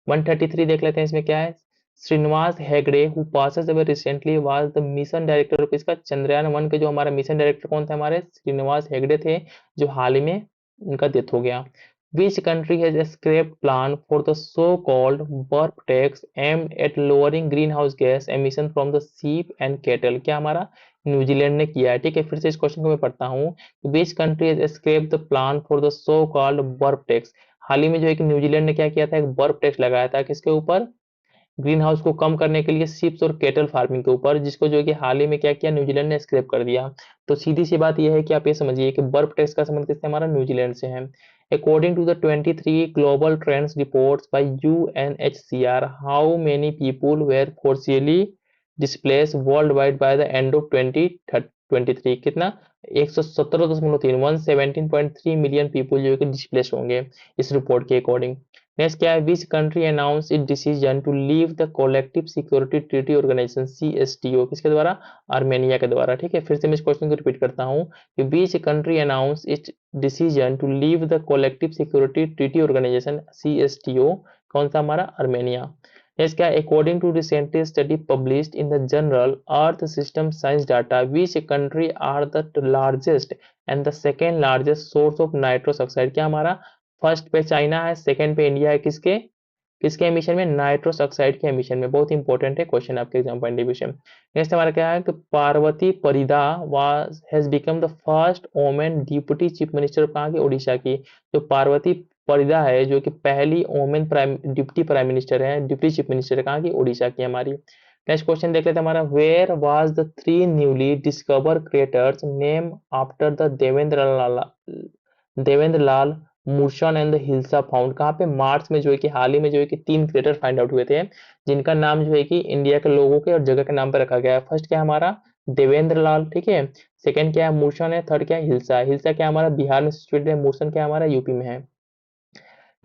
133 देख लेते हैं, इसमें क्या है, Srinivas Hegde who passes away recently was the mission director of, इसका चंद्रयान 1 के जो हमारा मिशन डायरेक्टर कौन थे, हमारे श्रीनिवास हेगड़े थे, जो हाल ही में उनका डेथ हो गया। Which country has a scrapped plan for the so-called burp tax aimed at lowering greenhouse gas emission from the sheep and cattle? क्या हमारा न्यूजीलैंड ने किया है। ठीक है, फिर से इस क्वेश्चन को मैं पढ़ता हूँ। Which country has scrapped the plan for the so-called burp tax? हाल ही में जो है कि न्यूजीलैंड ने क्या किया था, एक बर्प टैक्स लगाया था, किसके ऊपर, ग्रीन हाउस को कम करने के लिए शिप्स और केटल फार्मिंग के ऊपर, जिसको जो है कि हाल ही में क्या किया, न्यूजीलैंड ने स्क्रैप कर दिया। तो सीधी सी बात यह है कि आप ये समझिए कि बर्फ टैक्स का संबंध किससे, हमारा न्यूजीलैंड से है। According to the 23 global trends reports by UNHCR, how many people were forcibly displace worldwide by the end of 2023, कितना, 117.3 117.3 मिलियन पीपुल जो है कि डिस्प्लेस होंगे इस रिपोर्ट के अकॉर्डिंग। नेक्स्ट क्या है, which country announce it decision to leave the Collective Security Treaty Organization CSTO, किसके द्वारा, आर्मेनिया के द्वारा। ठीक है, फिर से मैं इस क्वेश्चन को रिपीट करता हूँ कि which country announce it decision to leave the Collective Security Treaty Organization CSTO, कौन सा, हमारा आर्मेनिया। नेक्स्ट क्या है, according to recently study published in the journal Earth System Science Data, which country are the largest and the second largest source of nitrous oxide. क्या हमारा, first पे China है, second पे इंडिया है, किसके किसके एमिशन में, नाइट्रस ऑक्साइड के एमिशन में। बहुत इंपॉर्टेंट है क्वेश्चन आपके एग्जाम पॉइंट ऑफ व्यू से। नेक्स्ट हमारा क्या है कि Parvati Parida was has become the first women deputy chief minister, कहाँ की, उड़ीसा की। जो पार्वती परिदा है जो कि पहली वोमेन डिप्टी प्राइम मिनिस्टर है, डिप्टी चीफ मिनिस्टर है, कहाँ की, उड़ीसा की हमारी। नेक्स्ट क्वेश्चन देख लेते हैं हमारा, where was the 3 newly discover craters name after the Devendra Lal Mursan and the Hilsa found, कहाँ पे, मार्च में जो है कि हाल ही में जो है कि 3 क्रेटर फाइंड आउट हुए थे, जिनका नाम जो है कि इंडिया के लोगों के और जगह के नाम पे रखा गया है। फर्स्ट क्या है हमारा, देवेंद्र लाल, ठीक है, सेकंड क्या है, मूर्शन है, थर्ड क्या है, हिल्सा। हिल्सा क्या हमारा बिहार में सिचुएटेड है, मूर्शन क्या हमारा यूपी में है।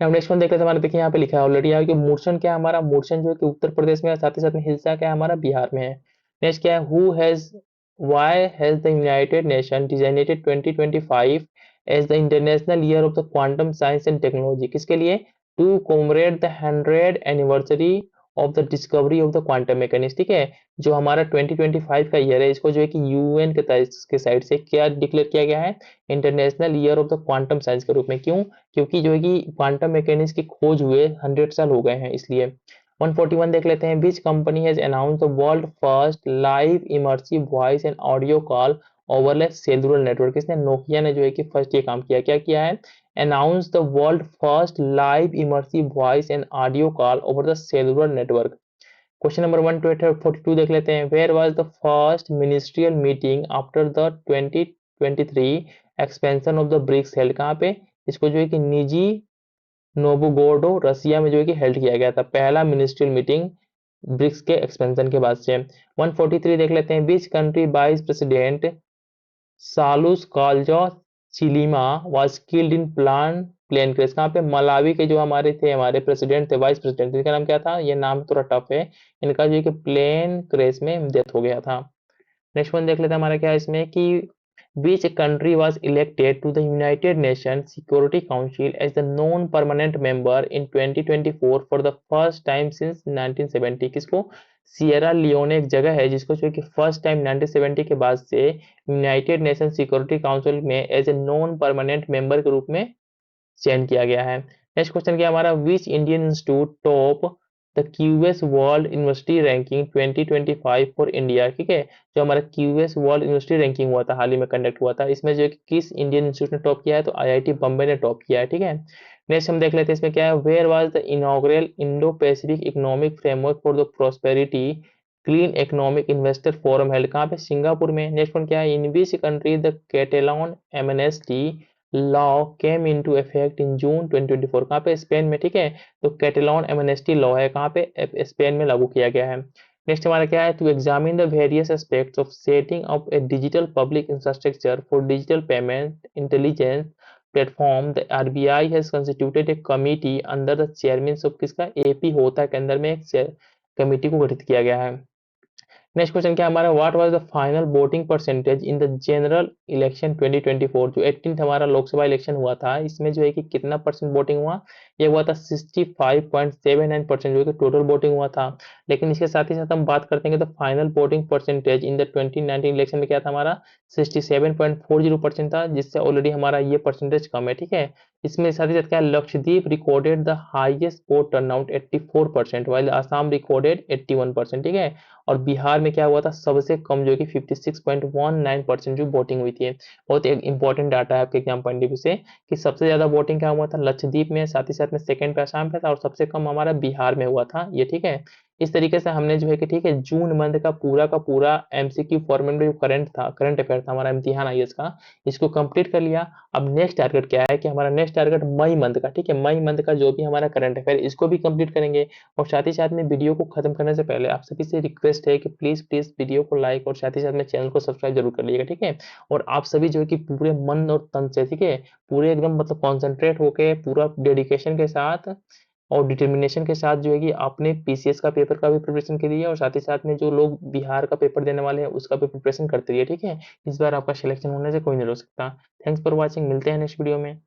अब नेक्स्ट वन देख लेते हैं, हमारे देखिए यहाँ पे लिखा है ऑलरेडी कि मूर्छन क्या है हमारा, मूर्छन जो है कि उत्तर प्रदेश में है, साथ ही साथ में हिल्सा क्या है हमारा, बिहार में है। नेक्स्ट क्या है, who has why has the United Nation designated 2025 as the International Year of the Quantum Science and Technology, किसके लिए, to comrade the 100 anniversary of the discovery of the quantum mechanics. ठीक है, जो हमारा 2025 का ईयर है, इसको जो है कि यूएन के साइड से क्या डिक्लेयर किया गया है, international Year of the Quantum science के रूप में। क्यों, क्योंकि जो है कि क्वांटम मैकेनिक्स की खोज हुए 100 साल हो गए हैं, इसलिए। 141 देख लेते हैं, विच company has announce the world first live immersive voice and audio call overlay cellular network, इसने, नोकिया ने जो है कि फर्स्ट ये काम किया, क्या किया है, announce the world first live immersive voice and audio call over the cellular network. Question number 142 देख लेते हैं, where was the first ministerial meeting after the 2023 expansion of the BRICS held, कहाँ पे, इसको जो है कि निजी नोवोगोरोड रसिया में जो है कि हेल्ड किया गया था, पहला मिनिस्ट्रियल मीटिंग ब्रिक्स के एक्सपेंशन के बाद से। 143 देख लेते हैं, which country vice president Saulos Klaus Chilima was killed in plane crash, कहाँ पे, मलावी के जो हमारे थे, हमारे प्रेसिडेंट थे, वाइस प्रेसिडेंट, इनका नाम क्या था, ये नाम थोड़ा टफ है, इनका जो है कि प्लेन क्रैश में डेथ हो गया था। नेक्स्ट वन देख लेते हैं हमारा क्या है इसमें कि which country was elected to the United Nations Security Council as the non-permanent member in 2024 for the first time since 1970, किसको, सियरा लियोन एक जगह है जिसको जो कि फर्स्ट टाइम 1970 के बाद से यूनाइटेड नेशन सिक्योरिटी काउंसिल में as a non permanent member के रूप में चयन किया गया है। नेक्स्ट क्वेश्चन क्या हमारा, which Indian institute top the QS world university ranking 2025 for India. ठीक है, जो हमारा क्यूएस वर्ल्ड यूनिवर्सिटी रैंकिंग हुआ था, हाल ही में कंडक्ट हुआ था, इसमें जो किस इंडियन इंस्टीट्यूट ने टॉप किया है, तो आईआईटी बम्बई ने टॉप किया है। ठीक है, नेक्स्ट हम देख लेते हैं इसमें क्या है, where was the inaugural Indo Pacific economic framework for the prosperity clean economic investor forum held कहाँ पे, सिंगापुर में। नेक्स्ट वन क्या है, in which country the Catalan amnesty law came into effect in June 2024, कहाँ पे, Spain में, ठीक है। तो कैटेलॉन एमनेस्टी लॉ है कहाँ पे, स्पेन में लागू किया गया है। नेक्स्ट हमारा क्या है, to examine the various aspects of setting up a digital public infrastructure for digital payment intelligence platform, the RBI has constituted a committee under the chairman of किसका, एपी होता के अंदर में एक कमिटी को गठित किया गया है। नेक्स्ट क्वेश्चन क्या हमारा, what was the final voting percentage in the general election 2024, जो 18th हमारा लोकसभा इलेक्शन हुआ था, इसमें जो है कि कितना परसेंट वोटिंग हुआ, ये हुआ था 65.79% जो कि टोटल वोटिंग हुआ था। लेकिन इसके साथ ही साथ हम बात करते हैं तो final voting percentage in the 2019 election में क्या था हमारा, 67.40% था, जिससे ऑलरेडी हमारा ये परसेंटेज कम है, ठीक है। इसमें साथ ही साथ क्या, Lakshadweep recorded the highest vote turnout 84%, while Assam recorded 81%, ठीक है। और बिहार में क्या हुआ था, सबसे कम जो कि 56.19% जो वोटिंग हुई थी। बहुत एक इंपॉर्टेंट डाटा है आपके एग्जाम पॉइंट ऑफ व्यू से, कि सबसे ज्यादा वोटिंग क्या हुआ था, लक्षद्वीप में, साथ ही साथ में सेकंड पे आसाम पे था, और सबसे कम हमारा बिहार में हुआ था ये, ठीक है। इस तरीके से हमने जो है कि ठीक है, जून मंथ का पूरा एमसीक्यू फॉर्मेट में जो करंट अफेयर था हमारा इम्तिहान आईएएस का, इसको कंप्लीट कर लिया। अब नेक्स्ट टारगेट क्या है कि हमारा नेक्स्ट टारगेट मई मंथ का, ठीक है, मई मंथ का जो भी हमारा करंट अफेयर इसको भी कंप्लीट करेंगे। और साथ ही साथ में वीडियो को खत्म करने से पहले आप सभी से रिक्वेस्ट है कि प्लीज प्लीज वीडियो को लाइक और साथ ही साथ में चैनल को सब्सक्राइब जरूर कर लीजिएगा, ठीक है। और आप सभी जो है कि पूरे मन और तन से, ठीक है, पूरे एकदम मतलब कॉन्सेंट्रेट होके पूरा डेडिकेशन के साथ और डिटर्मिनेशन के साथ जो है कि आपने पीसीएस का पेपर का भी प्रिपरेशन करिए, और साथ ही साथ में जो लोग बिहार का पेपर देने वाले हैं उसका भी प्रिपरेशन करते रहिए, ठीक है। इस बार आपका सिलेक्शन होने से कोई नहीं रोक सकता। थैंक्स फॉर वॉचिंग, मिलते हैं नेक्स्ट वीडियो में।